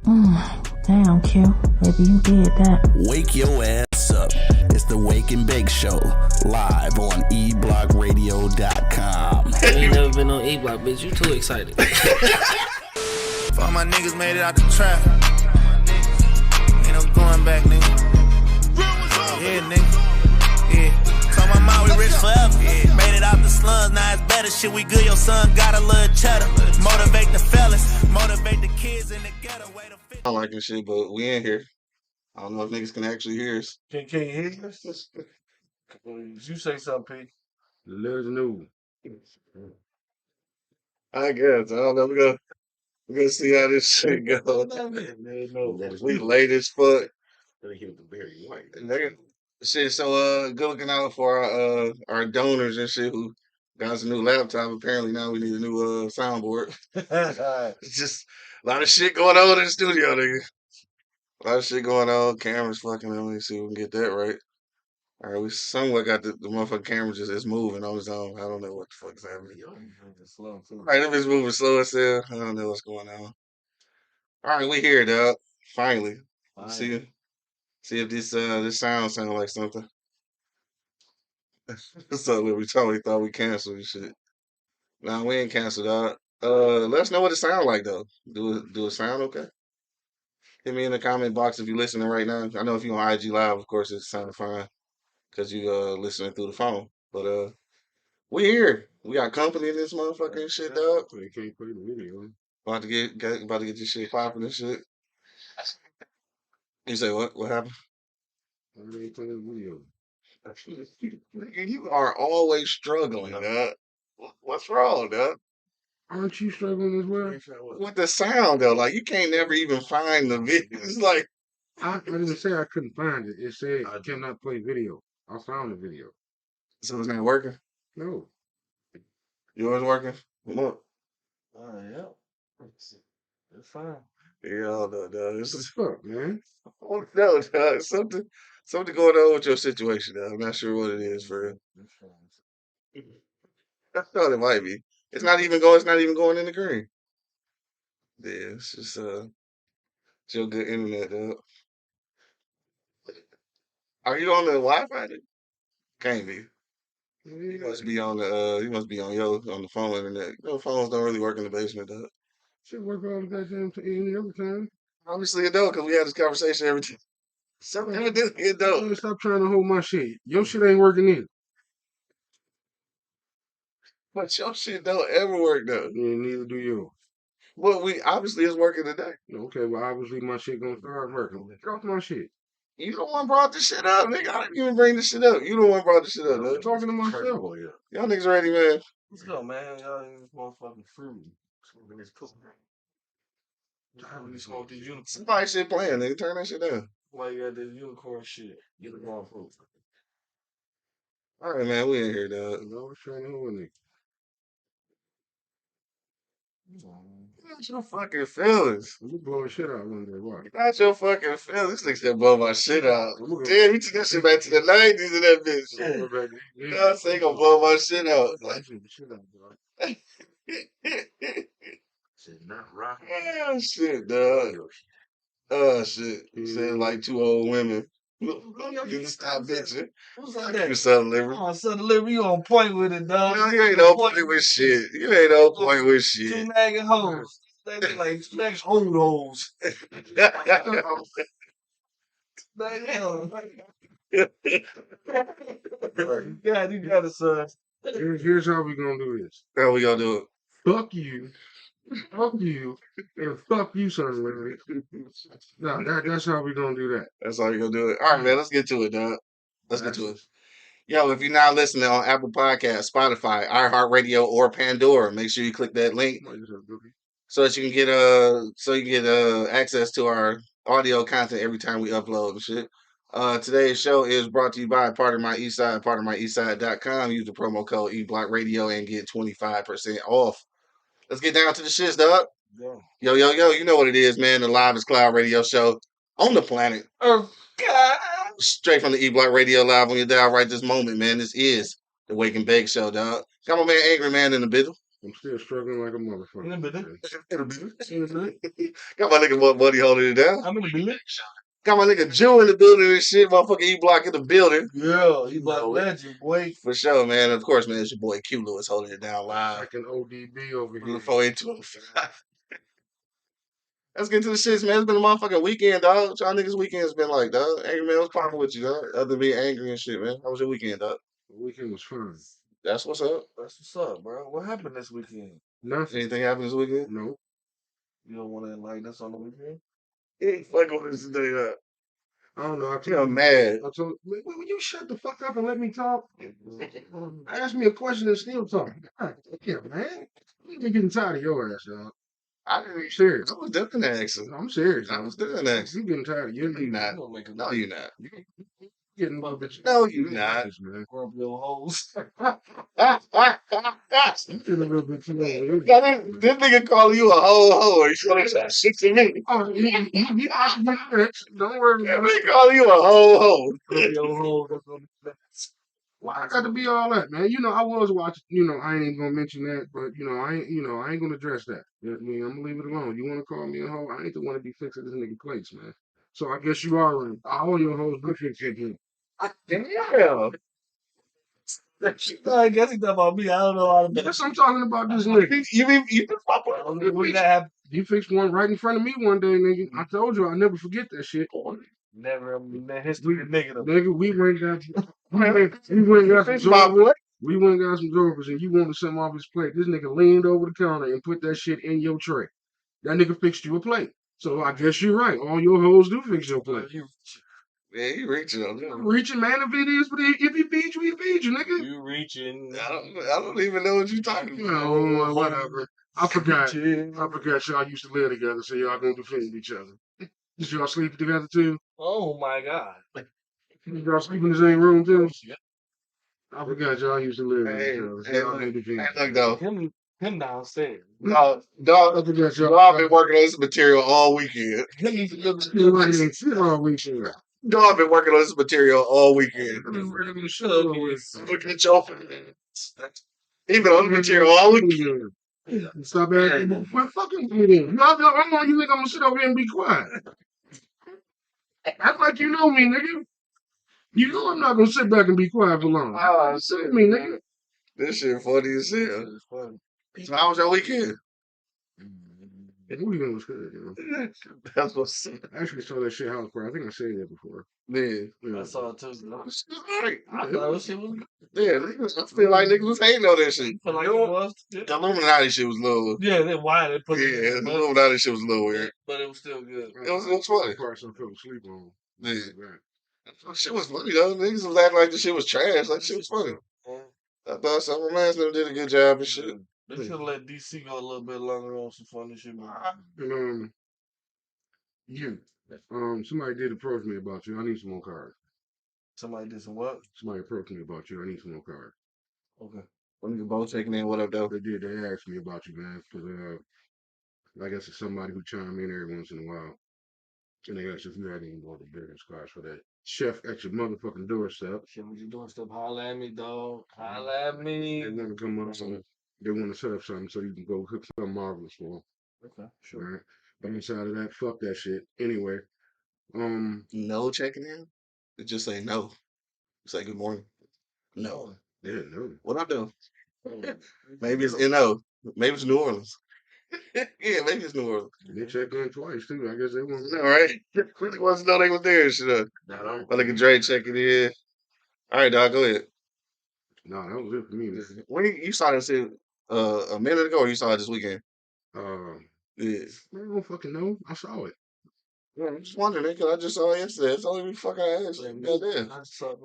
Damn, Q. Maybe you did that. Wake your ass up. It's the Wake and Bake Show, live on eblockradio.com. You ain't never been on E-Block, bitch. You too excited. All my niggas made it out the trap. Ain't no going back, nigga. Yeah, nigga. Yeah. Told my mom we rich forever. Yeah. Made it out the slums, now it's better. Shit, we good. Your son got a little cheddar. Motivate the fellas, motivate the kids in the ghetto. I don't like this shit, but we in here. I don't know if niggas can actually hear us. Can you hear us? You say something, P. Let us know. I guess. I don't know. We're gonna see how this shit goes. We late as fuck. Shit, so good looking out for our donors and shit who got us a new laptop. Apparently now we need a new soundboard. It's just a lot of shit going on in the studio, nigga. A lot of shit going on. Cameras fucking. Let me see if we can get that right. All right, we somewhat got the motherfucking camera just is moving on its own. I don't know what the fuck's happening. All right, if it's moving slow as hell, I don't know what's going on. All right, we here, dog. Finally. See if this sound like something. So we totally thought we canceled this shit. Nah, we ain't canceled, dog. Let us know what it sound like though. Do it sound okay? Hit me in the comment box if you're listening right now. I know if you're on IG Live, of course, it sounded fine because you listening through the phone. But we here. We got company in this motherfucking shit, dog. They can't play the video. About to get this shit popping and shit. You say what? What happened? They play the video. Nigga, you are always struggling, dog. What's wrong, dog? Aren't you struggling as well? With the sound though, like you can't never even find the video. It's like I didn't say I couldn't find it. It said I cannot play video. I found the video. So it's not working? No. Yours working? Look. Yeah. It's fine. Yeah, no, This is fuck, man. Oh no, dog. Something going on with your situation, dog. I'm not sure what it is for real. I thought it might be. It's not even going in the green. Yeah, it's just it's your good internet, dog. Are you on the Wi-Fi? Can't be. You must be on the on the phone internet. You know, phones don't really work in the basement, dog. Shit work all the goddamn every time. Obviously it don't, because we have this conversation every time. Something evidently it don't. Stop trying to hold my shit. Your shit ain't working either. But your shit don't ever work though. Yeah, neither do yours. Well, we obviously it's working today. Okay, well obviously my shit gonna start working. Get off my shit. You the one brought this shit up, nigga. I didn't even bring this shit up. You the one brought this shit up, man. I'm talking to myself. Y'all niggas ready, man? Let's go, man. Y'all in this motherfucking fruit. Smoking this cook. Smoke this unicorn. Somebody shit playing, nigga. Turn that shit down. Why you got this unicorn shit? Unicorn fruit. All right, man. We in here, dog. No, we're trying to hold it. Not your fucking feelings. You blowing shit out one day, why? Not your fucking feelings. This nigga said blow my shit out. Damn, you took that shit back to the 90s and that bitch. You know what I'm saying? Gonna blow my shit out. Not rocking. Oh, shit, dog. Oh, shit. Said like two old women. You just stop bitching. You Southern Liberty. Oh, Southern Liberty, you on point with it, dog. No, you ain't on point with shit. You ain't on point with shit. Two nagging hoes. They be like next old hoes. God, you got it, son. Here's how we gonna do this. How we gonna do it? Fuck you, and fuck you, Southern Liberty. No, that's how we gonna do that. That's how we gonna do it. All right, man. Let's get to it, dog. Let's get to it. Yo, if you're not listening on Apple Podcasts, Spotify, iHeartRadio, or Pandora, make sure you click that link so that you can get access to our audio content every time we upload and shit. Today's show is brought to you by Part of My Eastside, partofmyeastside.com. Use the promo code eblockradio and get 25% off. Let's get down to the shits, dog. Yo, you know what it is, man. The Live Cloud radio show on the planet Earth. Straight from the E-Block Radio Live on your dial right this moment, man. This is the Wake and Bake Show, dog. Got my man Angry Man in the middle. I'm still struggling like a motherfucker. Got my nigga Buddy holding it down. I'm in the building. Got my nigga Jew in the building and shit. Motherfucker E-Block in the building. Yeah, you about legend, boy. For sure, man. Of course, man. It's your boy Q Lewis holding it down live. Like an ODB over here. 4825. Let's get to the shits, man. It's been a motherfucking weekend, dog. What y'all niggas' weekend's been like, dog? Angry man, what's popping with you, dog? Other than being angry and shit, man. How was your weekend, dog? The weekend was fun. That's what's up. That's what's up, bro. What happened this weekend? Nothing. Anything happened this weekend? No. You don't want to enlighten us on the weekend? He ain't fucking with us today, dog. I don't know. I'm mad. I told will you shut the fuck up and let me talk? Ask me a question and still talk. Yeah, man. I'm getting tired of your ass, dog. I didn't even Serious. I was doing accent. I'm serious. I was doing accent. You getting tired of you? No, you're not. No, you're not. You getting a little bit. No, you're not. Man. Rub your hoes. You getting a little bit too old. This nigga calling you a hoe. He's gonna say shit to me. Oh, don't worry That about it. nigga calling you a hoe. Rub your hoes. Why I got to be all that, man? You know, I was watching. You know, I ain't even gonna mention that, but you know, I ain't gonna address that. You know what I mean, I'm gonna leave it alone. You want to call me a hoe? I ain't the one to be fixing this nigga plates, man. So I guess you are right. All your hoes do fix it. Damn. I guess he's talking about me. I don't know how to do Yes, I'm talking about this nigga. You fixed one right in front of me one day, nigga. I told you I'll never forget that shit. Never in the history of nigga. Nigga, we went got some Jordans and you wanted something off his plate. This nigga leaned over the counter and put that shit in your tray. That nigga fixed you a plate. So I guess you're right. All your hoes do fix your plate. Yeah, you reaching on I'm reaching, man. If it is, but if he feeds you, he feeds you, nigga. You reaching. I don't even know what you're talking about. No, whatever. I forgot y'all used to live together, so y'all gonna defend each other. Did y'all sleep together too? Oh my God. Y'all sleep in the same room too? I forgot y'all used to live Hey, together. So hey, y'all look, gonna defend hey, look though. Him downstairs. Dog, I forgot y'all. dog been working on this material all weekend. Shit all weekend. Dog been working on this material all weekend. Look at your he been on the material all weekend. Stop asking. Well, fucking do then. How long you think I'm gonna sit over here and be quiet? Act like you know me, nigga. You know I'm not gonna sit back and be quiet for long. Sit with me, nigga. This shit funny as hell. So how was your weekend? The weekend was good, you know. That's what's up. I actually saw that shit house party. I think I said that before. Yeah. I saw it too. Right. I thought shit was good. Yeah, niggas, I feel like niggas was hating on that shit. Feel like it was. The Illuminati shit was a little. Yeah, then why they put Yeah, it? the Illuminati shit was a little weird. But it was still good. It was funny. Parts I fell asleep on. Yeah. Shit was funny though. Niggas was acting like the shit was trash. Like shit was funny. I thought Summer Mansfield did a good job and shit. They should have let DC go a little bit longer on some funny shit. And somebody did approach me about you. I need some more cards. Somebody did some what? Somebody approached me about you. I need some more cards. Okay. When you both checking in, what up though? They did. They asked me about you, man. Because I guess it's somebody who chime in every once in a while. And they asked if you had any more business cards for that chef at your motherfucking doorstep. Shit, what you doing stuff? Holla at me, dog. Holla at me. They want to come up and they want to set up something so you can go cook something marvelous for them. Okay, sure. Right? But inside of that, fuck that shit. Anyway, No checking in? It just say no. Say good morning. No. Yeah, no. What up though? Maybe it's NO. Maybe it's New Orleans. Yeah, maybe it's New Orleans. They checked in twice too. I guess they want. All right. Really wants to know they was there. Shit. But look at Dre checking in. All right, dog. Go ahead. No, that was it for me. When you saw that shit a minute ago, or you saw it this weekend? Yeah. I don't fucking know. I saw it. Yeah, I'm just wondering, because I just saw it yesterday. It's only fucking ass. Goddamn. I saw it.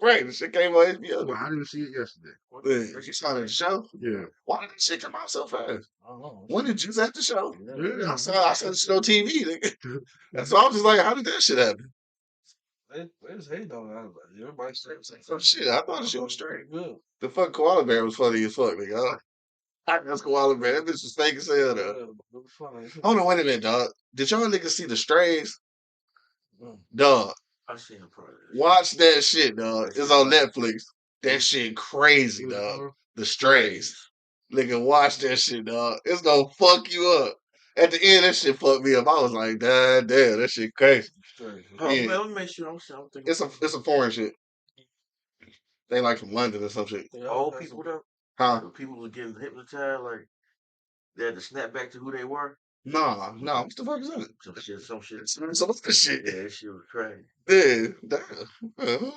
Right, the shit came on HBO. Well, I didn't see it yesterday. Yeah, you saw it in the show? Yeah. Why did that shit come out so fast? I don't know. When did you at the show? Yeah. I saw the shit on TV, nigga. And so I was just like, how did that shit happen? Where's hate on everybody says Oh shit, I thought the shit was straight. good. The fucking koala bear was funny as fuck, nigga. That's koala bear. That bitch was fake as hell, though. Hold on, wait a minute, dog. Did y'all niggas see the Strays? Dog. I seen a part of it. Watch that shit, dog. It's on Netflix. That shit crazy, dog. The Strays. Nigga, watch that shit, dog. It's gonna fuck you up. At the end, that shit fucked me up. I was like, damn, that shit crazy. Oh, Yeah. man, let me make sure I'm thinking. It's a foreign shit. They like from London or some shit. Old people though. Huh? The people were getting hypnotized, like they had to snap back to who they were. Nah. What the fuck is that? Some shit. Some other shit. Yeah, that shit was crazy. Yeah, damn.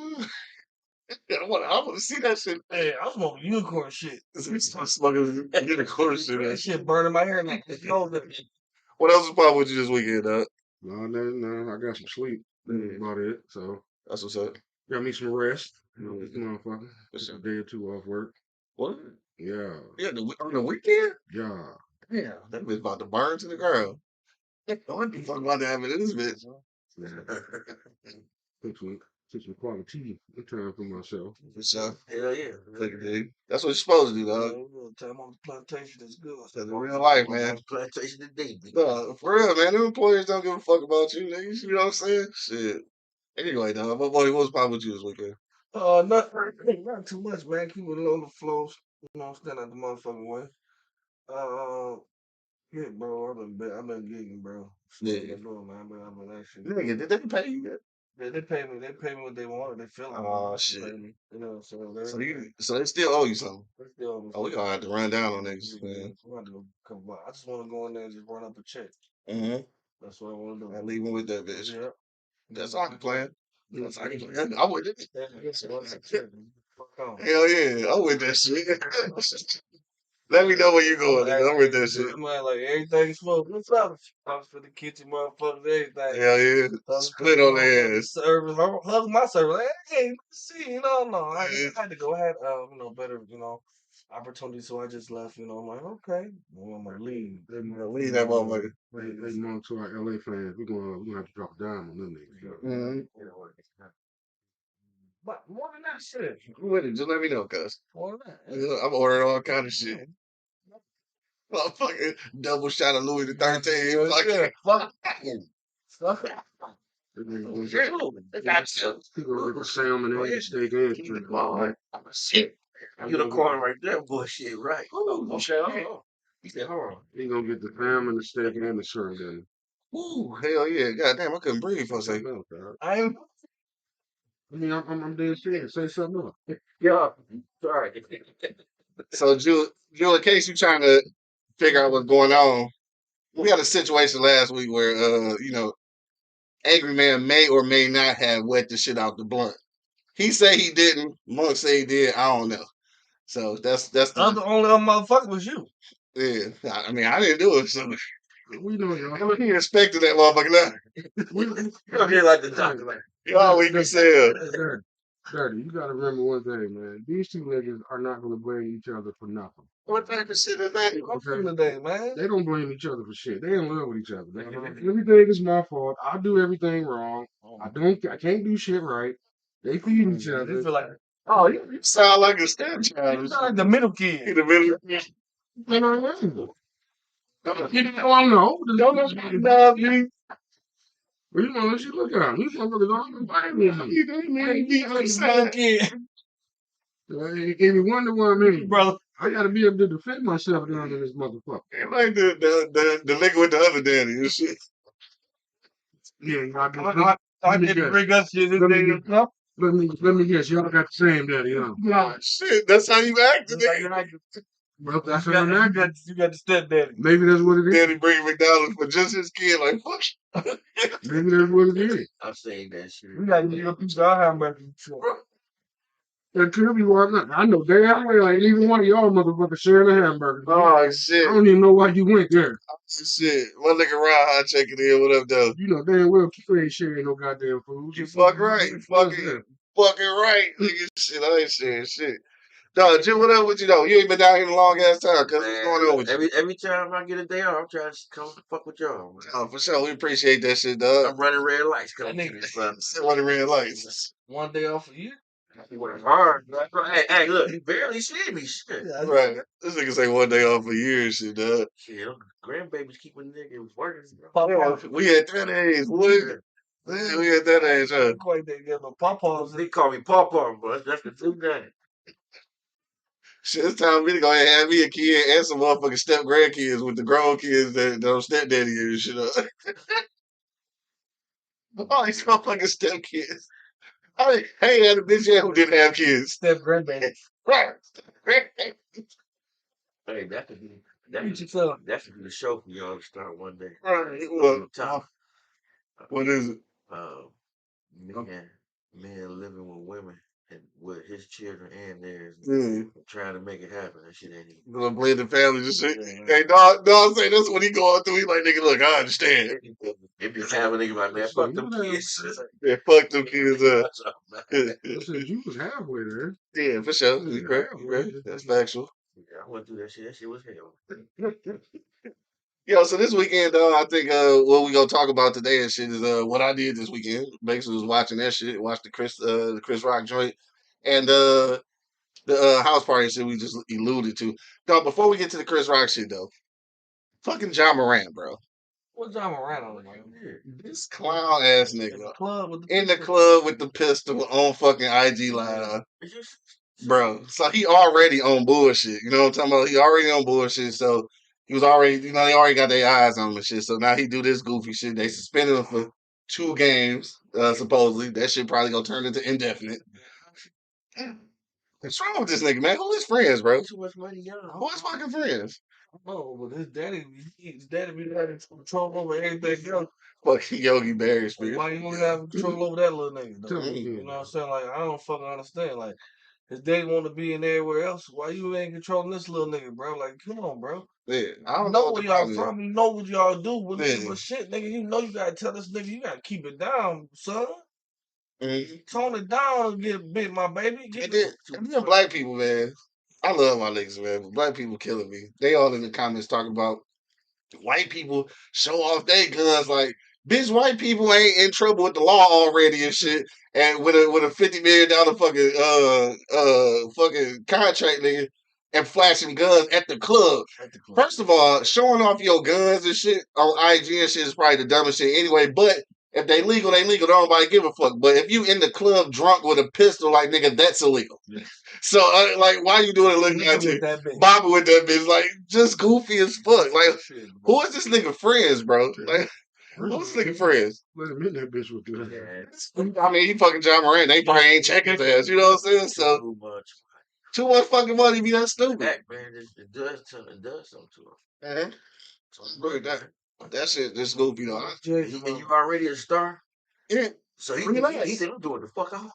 I want to see that shit. Hey, I'm smoking unicorn shit. Smoking unicorn shit. That shit burning my hair now. What else was popping with you this weekend, dog? No, I got some sleep. That's about it. So That's what's up. got me some rest. This motherfucker. Just a day or two off work. What? Yeah. Yeah, on the weekend? Yeah. Yeah, that bitch about to burn to the ground. What the fuck about to happen to this bitch? Took some quality time for myself. For sure. Hell yeah. Look at dude. That's what you're supposed to do, dog. Time on the plantation is good. That's in real life, man. Plantation today. No, for real, man. Them employers don't give a fuck about you, niggas. You know what I'm saying? Shit. Anyway, dog, what was popping with you this weekend? Not too much, man. Keep it on the flows. You know, stand out the motherfucking way. Yeah, bro. I've been gigging, bro. Yeah. I've been actually. Nigga, did they pay you yet? Yeah, they pay me. They pay me what they want. They feel like. Oh, they shit. pay me, you know, so So they still owe you something. they still. Oh, we gonna have to run down on niggas, man. I just want to go in there and just run up a check. Mm-hmm. That's what I want to do. I leave him with that bitch. Yeah. That's all I can plan. That's all I can plan. I'm with it. Fuck on. Hell yeah, I'm with that shit. Let me know where you going, nigga. I'm with that shit. Man, like everything's full. What's up? I was for the kitchen, motherfuckers, everything. Hell yeah. Split on their ass. Service. I hug my service. Like, hey, see, no. I Yeah. had to go. I had, better, opportunity. So I just left. I'm like, okay, well, I'm gonna leave. Leave that motherfucker. Hey, mom, to our LA fans, we're gonna have to drop a dime on them niggas. Mm-hmm. But more than that shit. I'm with it. Just let me know, cuz. More than that. I'm ordering all kind of shit. Motherfucking double shot of Louis the 13th. Fuck. They got salmon and steak and shrimp. Unicorn right there, bullshit, right? You said, hold on. He gonna get the salmon, the steak, and the shrimp. Then. Ooh, hell yeah. Goddamn, I couldn't breathe for a second. I'm dead serious. Say something else. Yeah. Sorry. So, Jewel, in case you're trying to figure out what's going on, we had a situation last week where, Angry Man may or may not have wet the shit out the blunt. He say he didn't. Monk say he did. I don't know. So that's the only motherfucker was you. yeah. I mean, I didn't do it. So We know y'all. he respected that motherfucker now. We Here like the doctor, like Y'all we can say Dirty, you gotta remember one thing, man. These two niggas are not gonna blame each other for nothing. what type of shit is that? Okay. Today, man. They don't blame each other for shit. They in love with each other. Everything is my fault. I do everything wrong. I can't do shit right. They feed each They other. feel like You sound like a stepchild. you sound like the middle kid. In the middle. You know what I mean? You don't know. Don't love me. Well, you know, let you look at them. These motherfuckers don't blame me. You don't make me Middle upset. kid, If you wonder what I mean, brother. I gotta be able to defend myself down in this motherfucker. Like the nigga with the other daddy and shit. Yeah, I didn't bring us shit this day. let me guess, y'all got the same daddy, huh? Oh, shit, that's how you acted, nigga. Well, that's what I'm acting. You got the stepdaddy. Maybe that's what it is. Daddy bring McDonald's for just his kid, like fuck. Maybe that's what it is. I'm saying that shit. You got to get a piece of our hamburger. That could be why not. I know damn well ain't even one of y'all motherfuckers sharing a hamburger. Oh shit. I don't even know why you went there. Shit. One nigga around high checking in. What up, though? You know damn well you ain't sharing no goddamn food. You fuck right. Fucking right, nigga. Shit, I ain't sharing shit. Dog, Jim, what up with you though? You ain't been down here in a long ass time. Cause what's going on with you? Every time I get a day off, I'm trying to come fuck with y'all. Man. Oh, for sure. We appreciate that shit, dog. I'm running red lights. Coming to this son. Still running red lights. One day off a year. He worked hard. Hey, look, he barely seen me. Shit. Right. This nigga say one day off a year and shit, dog. Shit, grandbabies keep a nigga working. We had that age, boy. Yeah, we had that age, huh? Quite that good, but Pawpaws. They call me Pawpaw, but that's the true name. Shit, it's time for me to go ahead and have me a kid and some motherfucking step grandkids with the grown kids that don't stepdaddy and shit up. All these motherfucking step kids. I ain't had a bitch yet who didn't have kids. Step grandbaby. Right. Hey, that could be Eat yourself. that should be the show for y'all to start one day. Right. Well, top. What is it? Men living with women and with his children and theirs, Mm. trying to make it happen. That shit ain't even. Gonna blend the families and shit. Yeah, Hey, dog say that's what he going through. He like, nigga, look, I understand. It be time a nigga like, man, fuck them kids. Yeah, fuck them kids up. I said you was halfway there. Yeah, for sure. Yeah, You right. That's factual. Yeah, I went through that shit. That shit was hell. Yo, so this weekend, I think what we gonna talk about today and shit is what I did this weekend. Basically, was watching that shit, watched the Chris Rock joint, and the house party shit we just alluded to. Dog, before we get to the Chris Rock shit though, fucking John Morant, bro. What's John Morant on, man? This clown ass In the nigga club with the in the club with the pistol on fucking IG live. Bro, so he already on bullshit. You know what I'm talking about? He already on bullshit. So he was already, they already got their eyes on him and shit. So now he do this goofy shit. They suspended him for 2 games, supposedly. That shit probably gonna turn into indefinite. What's wrong with this nigga, man? Who his friends, bro? Too much money, y'all. Who his fucking friends? No, but his daddy be having control over everything else. Fucking Yogi Berry speaking. Why you don't have control over that little nigga? Though? Tell me You again. know what I'm saying? Like, I don't fucking understand. Like, his daddy want to be in everywhere else. Why you ain't controlling this little nigga, bro? Like, come on, bro. Yeah, I don't You know know what where the y'all problem is. from. You know what y'all do. But, Yeah. but shit, nigga, you know you gotta tell this nigga you gotta keep it down, son. Mhm. Tone it down and get bit, my baby. And then black people, man. I love my niggas, man, but black people killing me. They all in the comments talking about white people show off their guns like, bitch, white people ain't in trouble with the law already and shit. And with a $50 million fucking contract, nigga, and flashing guns at the club. First of all, showing off your guns and shit on IG and shit is probably the dumbest shit anyway. But if they legal, they legal. Don't nobody give a fuck. But if you in the club drunk with a pistol, like, nigga, that's illegal. Yeah. So, like, why you doing it looking at you? Bobbing with that bitch. Like, just goofy as fuck. Like, who is this nigga friends, bro? Like, who's this nigga friends? Let him in that bitch with that. I mean, he fucking John Morant. They probably ain't checking his ass. You know what I'm saying? So, too much fucking money be that stupid. That, man, it does something to him. Mm-hmm. So, look at that shit just goofy, though. And you already a star? Yeah. So he think I'm doing the fuck out.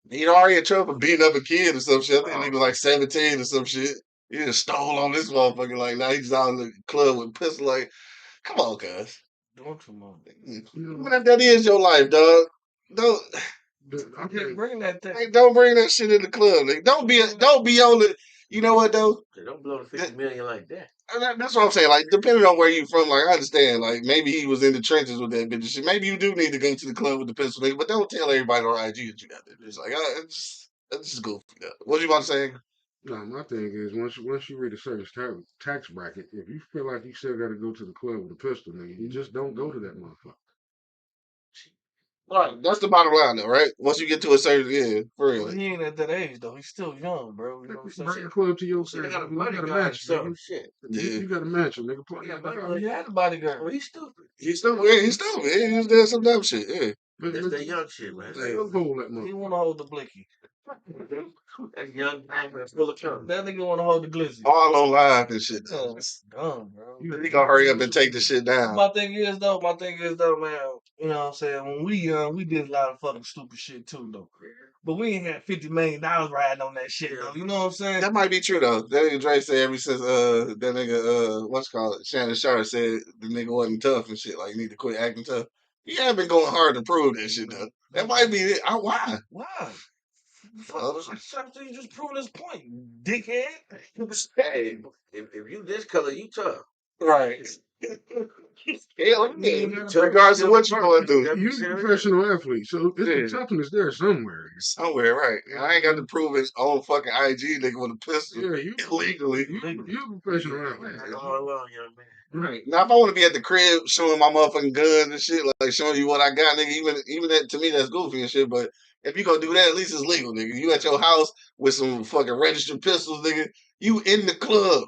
He already in trouble for beating up a kid or some shit. I think he was like 17 or some shit. He just stole on this motherfucker. Like, now he's out in the club with a pistol. Like, come on, cuz. Don't come on. Even if that is your life, dog. Don't bring that thing. Like, don't bring that shit in the club. Like, don't be on the. You know what though? Don't blow the 50 million like that. That's what I'm saying. Like, depending on where you from, like, I understand. Like, maybe he was in the trenches with that bitch and shit. Maybe you do need to go to the club with the pistol, nigga. But don't tell everybody on IG that you got that bitch. Like, that's just goofy. What you about to say? No, my thing is once you reach a certain tax bracket, if you feel like you still got to go to the club with a pistol, nigga, you just don't go to that motherfucker. All right, that's the bottom line, though, right? Once you get to a certain, for real. Well, he ain't at that age though. He's still young, bro. You know what I'm saying? Bring the club to your So you crib. got a You got a bodyguard, match, so nigga. shit. You got a match, nigga. He had a bodyguard. Well, he's stupid. He's stupid. Yeah, he's stupid. Yeah, he's doing some dumb shit. Yeah. That's that young shit, man. Hold that He motherfucker. want to hold the blicky. That young man that's full of cum. That nigga want to hold the glizzy. All on live and shit. Yeah, that's dumb, bro. He gonna hurry up and take the shit down. My thing is though, man, you know what I'm saying? When we young, we did a lot of fucking stupid shit too, though. But we ain't had $50 million riding on that shit, though. You know what I'm saying? That might be true though. That nigga Dre said ever since that nigga what's it called Shannon Sharp said the nigga wasn't tough and shit. Like, you need to quit acting tough. He ain't been going hard to prove that shit though. That might be it. Why? Why? You just proving his point, dickhead. Hey, if you this color, you tough. Right. Regardless of what you going through. You're a professional athlete, so the toughness there somewhere. Somewhere, right. I ain't got to prove it on fucking IG nigga with a pistol. Yeah, you illegally. You're a professional athlete. Young man. Right. Now if I want to be at the crib showing my motherfucking guns and shit, like showing you what I got, nigga, even that to me that's goofy and shit, but If you gonna do that, at least it's legal, nigga. You at your house with some fucking registered pistols, nigga. You in the club.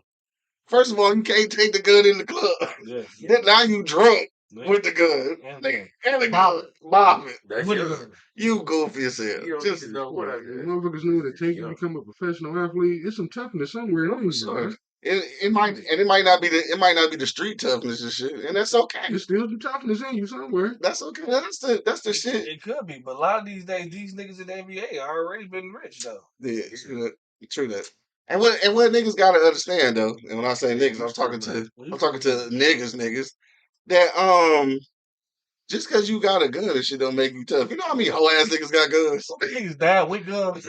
First of all, you can't take the gun in the club. Yeah. Then now you drunk Yeah. with the gun. And Nigga, and the gun. Bob it. That's With the yours. gun. You goofy as hell. You don't Just need to know what I If did. motherfuckers knew to take you Yeah. become a professional athlete, it's some toughness somewhere in you, sure. man. It might not be the street toughness and shit, and that's okay. There's still some toughness in you somewhere. That's okay. That's the shit. It could be, but a lot of these days, these niggas in the NBA are already been rich though. Yeah, true that. And what niggas gotta understand though, and when I say niggas, I'm talking to niggas that just because you got a gun and shit don't make you tough. You know how many hoe ass niggas got guns? Niggas died with guns.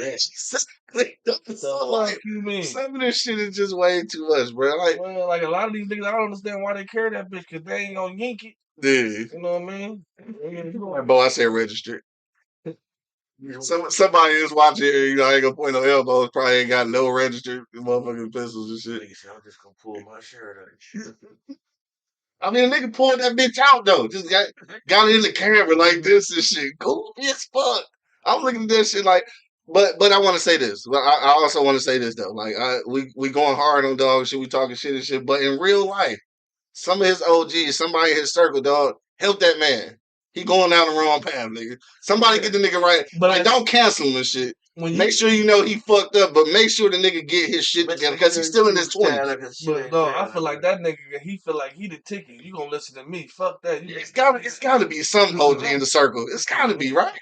So, like, You mean? some of this shit is just way too much, bro. Like, Well, like a lot of these niggas, I don't understand why they carry that bitch because they ain't gonna yank it. dude, You know what I mean? like, boy, I said registered. Somebody is watching here, you know, I ain't gonna point no elbows, probably ain't got no registered motherfucking pistols and shit. Nigga said, I'm just gonna pull my shirt out. I mean, a nigga pulled that bitch out though. Just got it in the camera like this and shit. Goofy as fuck. I'm looking at this shit like, but I want to say this. Well, I also want to say this though. Like, we going hard on dog shit. We talking shit and shit. But in real life, some of his OGs, somebody in his circle, dog, help that man. He going down the wrong path, nigga. Somebody get the nigga right. But like, don't cancel him and shit. When Make sure you know he fucked up, but make sure the nigga get his shit together because he's still in his 20s. But no, I feel like that nigga, he feel like he the ticket. You gonna listen to me? Fuck that. It's gotta be some OG in the circle. It's gotta be, right?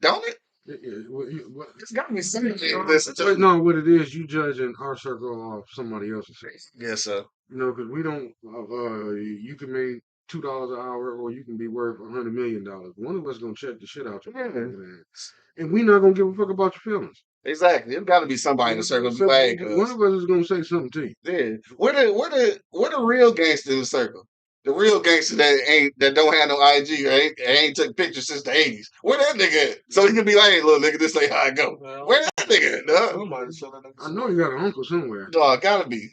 Don't it? It's gotta be something. No, what it is, you judging our circle off somebody else's circle. Yes, sir. You know, because we don't. You can make $2 an hour, or you can be worth $100 million. One of us gonna check the shit out your ass, and we not gonna give a fuck about your feelings. Exactly. It's got to be somebody in the circle. So Like, one of us is gonna say something to you. yeah. Where the real gangster in the circle? The real gangster that don't have no IG or ain't took pictures since the 80s. Where that nigga at? So he can be like, hey, little nigga, this ain't how I go. Well, Where that nigga at, dog? I know you got an uncle somewhere. Dog, gotta be.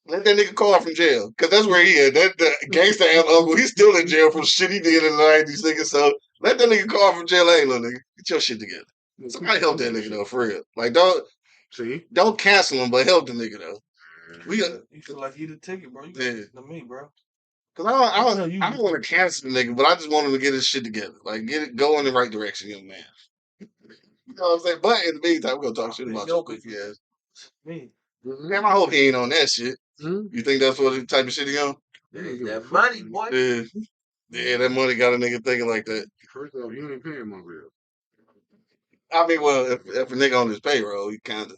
Let that nigga call from jail. Cause that's where he at. The gangster ass uncle, he's still in jail for shit he did in the 90s, nigga. So let that nigga call from jail. Hey, little nigga, get your shit together. Somebody help that nigga though, for real. Like, don't cancel him, but help the nigga though. You feel like he the ticket, bro. You to me, bro. Cause I don't want to cancel the nigga, but I just want him to get his shit together. Like, go in the right direction, young man. You know what I'm saying? But in the meantime, we're gonna talk shit about your goofy ass. Me. Damn, I hope he ain't on that shit. Mm-hmm. You think that's what the type of shit he on? That money, boy. Yeah, that money got a nigga thinking like that. First off, you ain't paying my bill. I mean, well, if a nigga on his payroll, he kind of.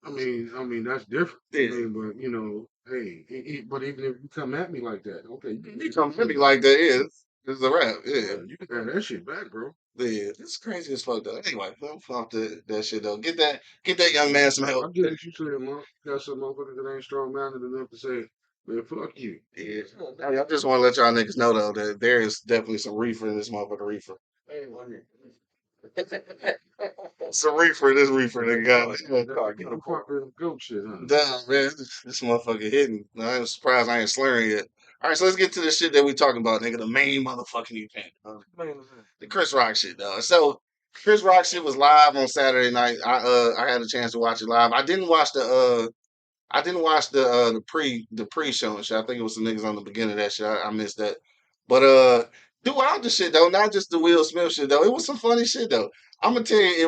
I mean that's different. Yeah. But you know, hey, but even if you come at me like that, okay, You come at me like that, yeah, this is a rap, yeah. You can have that shit back, bro. Yeah, it's crazy as fuck though. Anyway, I'm fuck that shit though. Get that young man some help. I get what you said, man. Got some motherfuckers that ain't strong-minded enough to say, man, fuck you. Yeah. Hey, I just want to let y'all niggas know though that there is definitely some reefer in this motherfucker reefer. Some reefer in this reefer nigga got. I'm fucking goat shit, huh? Damn, man, this motherfucker hitting. I'm surprised I ain't slurring yet. All right, so let's get to the shit that we talking about, nigga. The main motherfucking event. The Chris Rock shit, dog. So Chris Rock shit was live on Saturday night. I had a chance to watch it live. I didn't watch the pre show and shit. I think it was some niggas on the beginning of that shit. I missed that. But throughout the shit though, not just the Will Smith shit though, it was some funny shit though. I'm gonna tell you,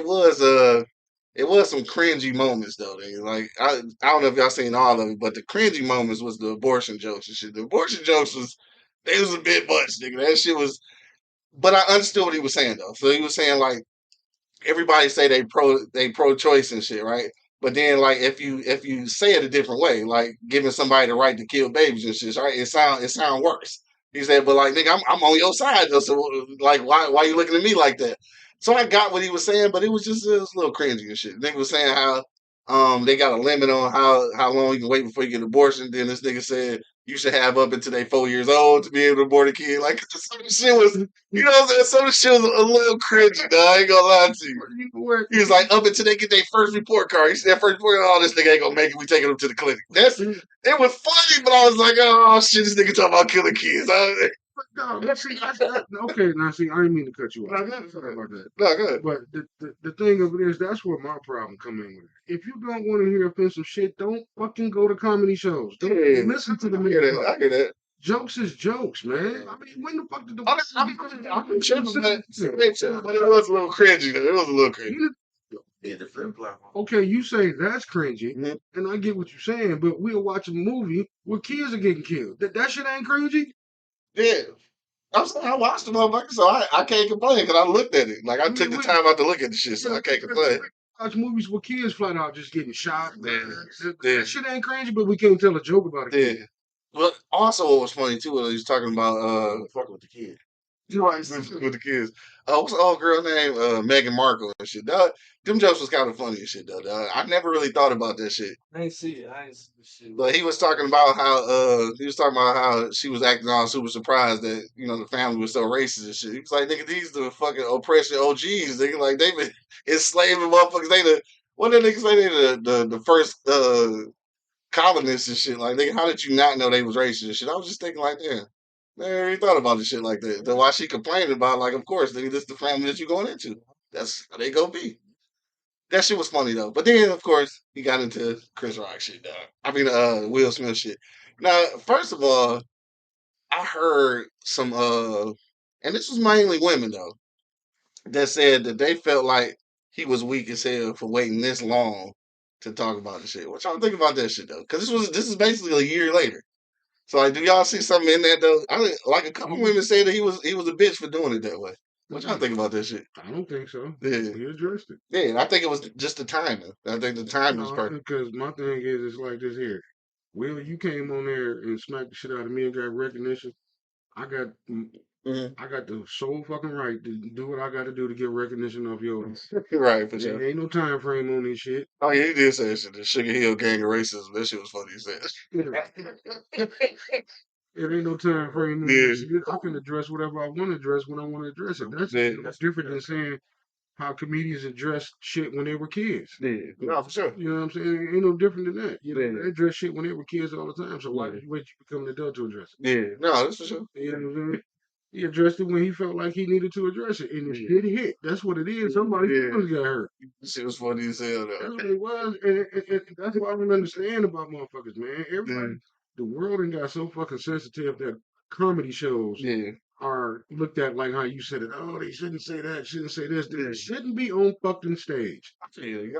it was some cringy moments though. Like I don't know if y'all seen all of it, but the cringy moments was the abortion jokes and shit. The abortion jokes was a bit much, nigga. That shit was. But I understood what he was saying though. So he was saying like everybody say they pro choice and shit, right? But then like if you say it a different way, like giving somebody the right to kill babies and shit, right? It sound worse. He said, but like nigga, I'm on your side though. So like why you looking at me like that? So I got what he was saying, but it was a little cringy and shit. Nigga was saying how they got a limit on how long you can wait before you get an abortion. Then this nigga said you should have up until they 4 years old to be able to abort a kid. Like some of the shit was, you know what I'm saying? Some of the shit was a little cringy, dog. I ain't gonna lie to you. He was like, up until they get their first report card. He said, that first report, oh, this nigga ain't gonna make it. We taking him to the clinic. It was funny, but I was like, oh shit, this nigga talking about killing kids. No, see, okay. Now, see, I didn't mean to cut you off. Sorry about that. No, good. But the thing of it is, that's where my problem come in with it. If you don't want to hear offensive shit, don't fucking go to comedy shows. Don't listen to the I hear man. that. I hear that. Jokes is jokes, man. I mean, when the fuck did the I'm tripping, but it was a little cringy. Though. It was a little cringy. Yeah, the flip flop. Okay, you say that's cringy, Mhm. and I get what you're saying, but we'll watch a movie where kids are getting killed. That shit ain't cringy. Yeah. I'm saying I watched the motherfucker, so I can't complain because I looked at it. Like I took the time out to look at the shit, so I can't complain. Watch movies where kids flat out just getting shot. Yeah. That shit ain't crazy, but we can't tell a joke about a kid. Yeah. But also, what was funny too was he was talking about Fuck with the kid. you know, I used to with the kids. What's the old girl name? Meghan Markle and shit. Them jokes was kind of funny and shit though. Dog. I never really thought about that shit. I ain't see it. I ain't see the shit. But he was talking about how she was acting all super surprised that the family was so racist and shit. He was like, nigga, these the fucking oppression OGs. Nigga, like they been enslaving motherfuckers. They what did niggas say? They the first colonists and shit. Like, nigga, how did you not know they was racist and shit? I was just thinking like, damn, man, you thought about this shit like that. Then why she complaining about like, of course, nigga, this the family that you going into. That's how they gonna be. That shit was funny though. But then, of course, he got into Chris Rock shit, dog. I mean, Will Smith shit. Now, first of all, I heard some, and this was mainly women though, that said that they felt like he was weak as hell for waiting this long to talk about the shit. What y'all think about that shit though? Because this is basically a year later. So like, do y'all see something in that though? Like a couple women said that he was a bitch for doing it that way. What y'all think about that shit? I don't think so. Yeah. He addressed it. Yeah, I think it was just the timing. I think the timing was perfect. Because my thing is, it's like this here. Will, you came on there and smacked the shit out of me and got recognition. I got the sole fucking right to do what I got to do to get recognition of yours. Right, for There sure. ain't no time frame on this shit. Oh yeah, he did say that shit. The Sugar Hill gang of racism. That shit was funny. He said. It ain't no time frame on Yeah. this shit. I can address whatever I want to address when I want to address it. That's different than saying how comedians address shit when they were kids. Yeah, no, for sure. You know what I'm saying? It ain't no different than that. Yeah. They address shit when they were kids all the time. So why Yeah. did you wait to become an adult to address it? Yeah, no, that's for sure. You know what I'm saying? He addressed it when he felt like he needed to address it, and the shit hit. That's what it is. Somebody feelings got hurt. That shit was funny as hell though. That's what it was, and that's what I don't understand about motherfuckers, man. Everybody, the world ain't got so fucking sensitive that comedy shows are looked at like how you said it. Oh, they shouldn't say that, shouldn't say this. They shouldn't be on fucking stage. I tell you,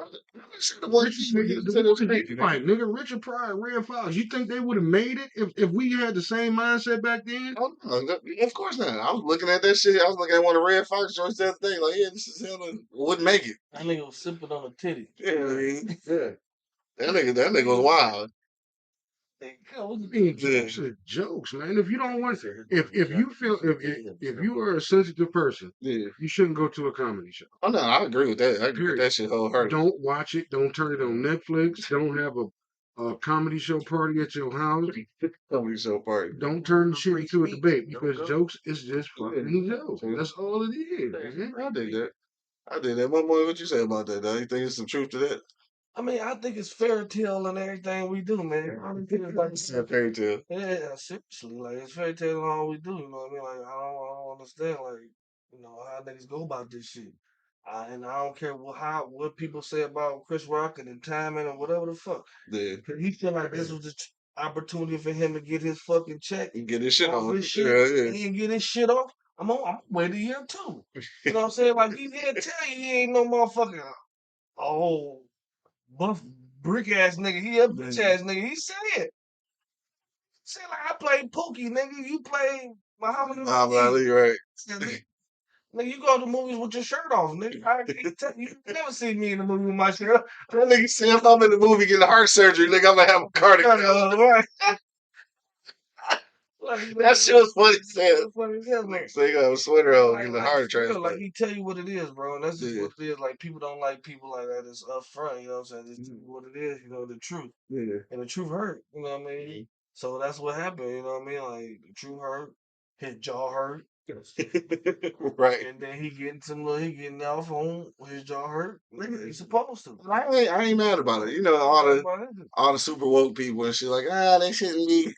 Nigga, Richard Pryor, Red Fox. You think they would have made it if we had the same mindset back then? Oh, no, of course not. I was looking at that shit. I was looking at one of Red Fox joints the other day. Like, yeah, this is hell. Wouldn't make it. That nigga was sipping on a titty. Yeah. That nigga was wild. Jokes are jokes, man. If you don't want, if you feel, if you are a sensitive person, you shouldn't go to a comedy show. Oh no, I agree with that. I agree with that shit wholeheartedly. Don't watch it. Don't turn it on Netflix. Don't have a comedy show party at your house. Comedy show party. Don't turn the shit into a debate because jokes is just fucking jokes. That's all it is. I dig that. I did that. What you say about that, though? You think there's some truth to that? I mean, I think it's fairy tale in everything we do, man. I mean, it's like It's a fairy tale. yeah, seriously, like it's fairy tale in all we do. You know what I mean? Like I don't understand, like how niggas go about this shit. And I don't care what people say about Chris Rock and the timing or whatever the fuck. Yeah. Cause he feel like this was the opportunity for him to get his fucking check. And get his shit on. His shit, Yeah. He didn't get his shit off. I'm wait a year too. You know what I'm saying? Like he didn't tell you he ain't no motherfucking buff brick ass nigga. He a bitch ass nigga. He said it. Say like I played Pookie, nigga. You play Muhammad Ali, right? Nigga, you go to movies with your shirt off, nigga. You never see me in the movie with my shirt off. That nigga said if I'm in the movie getting heart surgery, nigga, I'm gonna have a cardiac. Right. That shit was funny as hell. Nigga. So you got a sweater on, getting the heart transplant. Like he tell you what it is, bro, and that's just what it is. Like people don't like people like that. It's upfront, you know what I'm saying? It's what it is, the truth. Yeah. And the truth hurt, you know what I mean? So that's what happened, you know what I mean? Like the truth hurt, his jaw hurt. Right. And then he getting off on his jaw hurt. Nigga, he's supposed to. I ain't mad about it. You know, all the super woke people and shit like, they shouldn't be.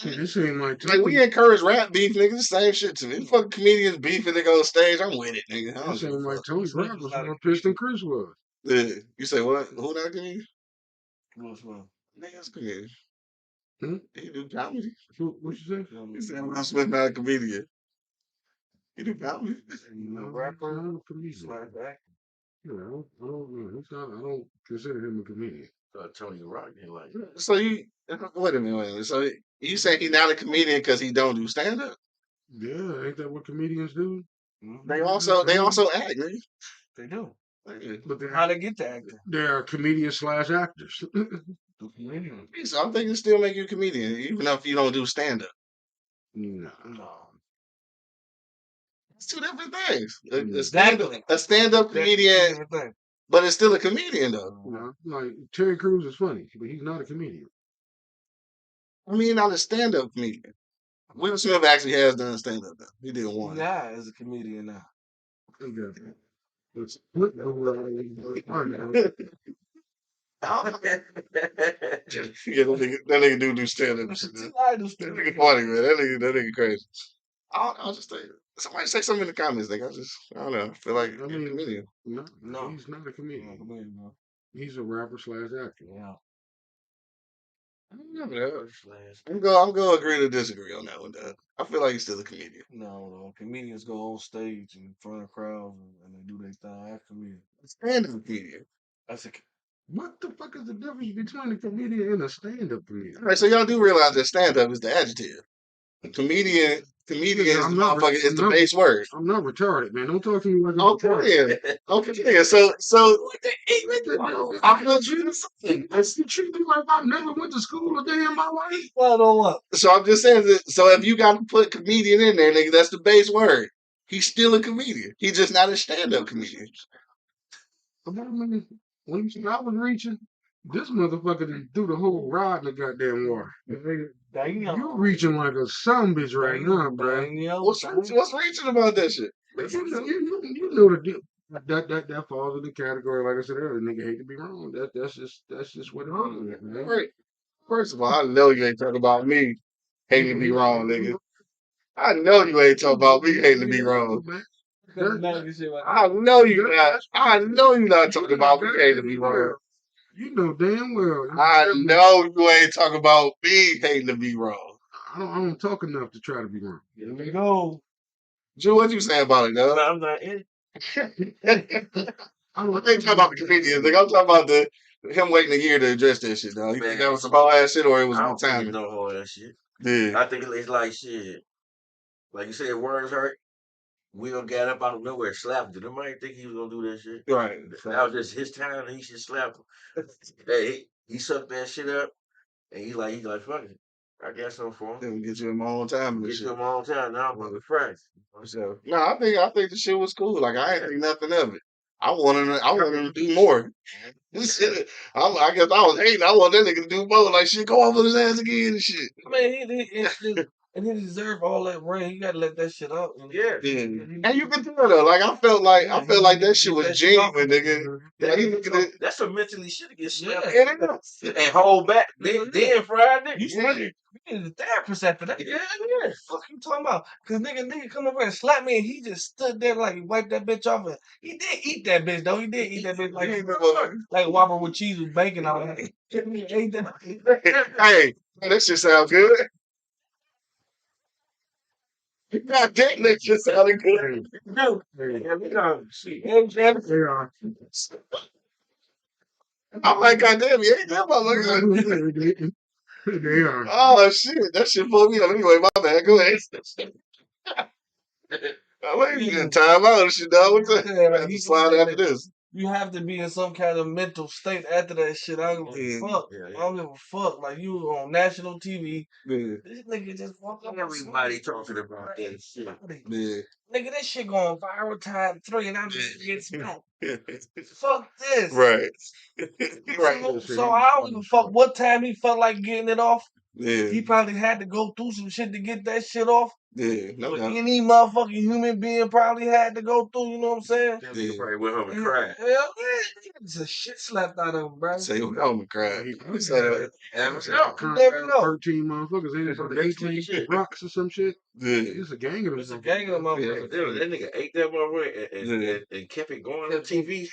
Yeah, this ain't my Like Tony. we encourage rap beef, nigga. The same shit to me. Fucking comedians beefing, they go on stage. I'm with it, nigga. I don't This give a ain't my fuck. Tony Brown was more pissed than Chris was. Yeah. You say what? Who not comedian? What's wrong? Nigga's comedian. Hmm? He do comedy. What you say? He said Will Smith not a comedian. He do comedy. You a He's rapper? not a comedian. Slap back. Yeah, I don't consider him a comedian. Tony Rock didn't like it. So you wait a minute. So you say he not a comedian because he don't do stand up? Yeah, ain't that what comedians do? They also act, nigga. They do. But How they get to acting? they're comedians / actors. So I'm thinking still make you a comedian, even if you don't do stand up. No. It's two different things. Exactly. A stand up comedian, Different thing. but it's still a comedian though. You know, like Terry Crews is funny, but he's not a comedian. I mean, not a stand up comedian. Will Smith actually has done stand up though. He did one. Yeah, as a comedian now. Yeah, that nigga do stand up. That nigga funny, man. That nigga crazy. I'll just think somebody say something in the comments. Like I don't know. I feel like I mean, comedian. No, he's not a comedian. He's a rapper / actor. Yeah. I'm gonna agree to disagree on that one, though. I feel like he's still a comedian. No, comedians go on stage in front of crowds and they do their thing. That's comedian. Stand up comedian. That's a What the fuck is the difference between a comedian and a stand-up comedian? All right, so y'all do realize that stand up is the adjective. Comedian is the motherfucker. It's the base word. I'm not retarded, man. Don't talk to me like I'm retarded. Okay, so I heard you do something. You treat me like I never went to school a day in my life. Well, on what? So I'm just saying that. So if you got to put comedian in there, nigga, that's the base word. He's still a comedian. He's just not a stand-up comedian. When I was reaching, this motherfucker done threw the whole rod in the goddamn water. You reaching like a son bitch right now, bro. What's reaching about that shit? You know the deal. That falls in the category, like I said earlier, nigga hate to be wrong. That's just what it is, man. Right. First of all, I know you ain't talking about me hating to be wrong, nigga. I know you ain't talking about me hating to be wrong. I know you not. I know you not talking about me hating to be wrong. You know damn well. I know you ain't talking about me hating to be wrong. I don't talk enough to try to be wrong. Here we go. Drew, what you saying about it, though? I'm not in. I ain't talking about the comedians. Like, I'm talking about him waiting a year to address that shit, though. You think that was some whole ass shit or it was I good don't think timing? it's no whole ass shit. Yeah. I think it's like shit. Like you said, words hurt. Will got up out of nowhere and slapped him. Nobody think he was gonna do that shit. Right. That was just his time and he should slap him. Hey, he sucked that shit up and he's like, fuck it. I got something for him. Then we get you in my own time. Get you in my own time. Now I'm fucking fresh. So, no, I think the shit was cool. Like I ain't think nothing of it. I wanted him to do more. This shit, I guess I was hating. I want that nigga to do more. Like shit, go off on his ass again and shit. I mean, and he deserved all that rain. You gotta let that shit out. Yeah. And you can tell though. Like I felt like that shit was genuine, nigga. That's some mentally shit to get slapped. Yeah. And hold back. Then Friday. You need a therapist after that. Yeah. Fuck you talking about? Cause nigga come over and slap me and he just stood there like he wiped that bitch off. And he did eat that bitch though. He did eat that bitch like a Whopper with cheese with bacon on it. Ate that. Hey, that shit sound good. God damn, that shit sounded good. I'm like, God damn, you ain't that motherfucker. They are. Oh shit, that shit pulled me up. Anyway, my bad. Go ahead. I'm like, you get time out and shit, dog. What's that? I have to slide after this. You have to be in some kind of mental state after that shit. I don't give a fuck. I don't give a fuck. Like you on national TV. Yeah. This nigga just walked up. Everybody talking about that shit. Yeah. Nigga, this shit going viral time 3 and I'm just getting smacked. Fuck this. Right. So I don't give a fuck what time he felt like getting it off. Yeah, He probably had to go through some shit to get that shit off. yeah, no But doubt. any motherfucking human being probably had to go through, you know what I'm saying? That nigga probably went home and cried. Hell yeah, it's a shit slapped out of him, bro. Say you home and cry. He You say that. You never know. 13 motherfuckers, ain't but 18 rocks or some shit. Yeah, It's a gang of them. It's a gang of them motherfuckers. That nigga ate that motherfucker Yeah. and kept it going on TV.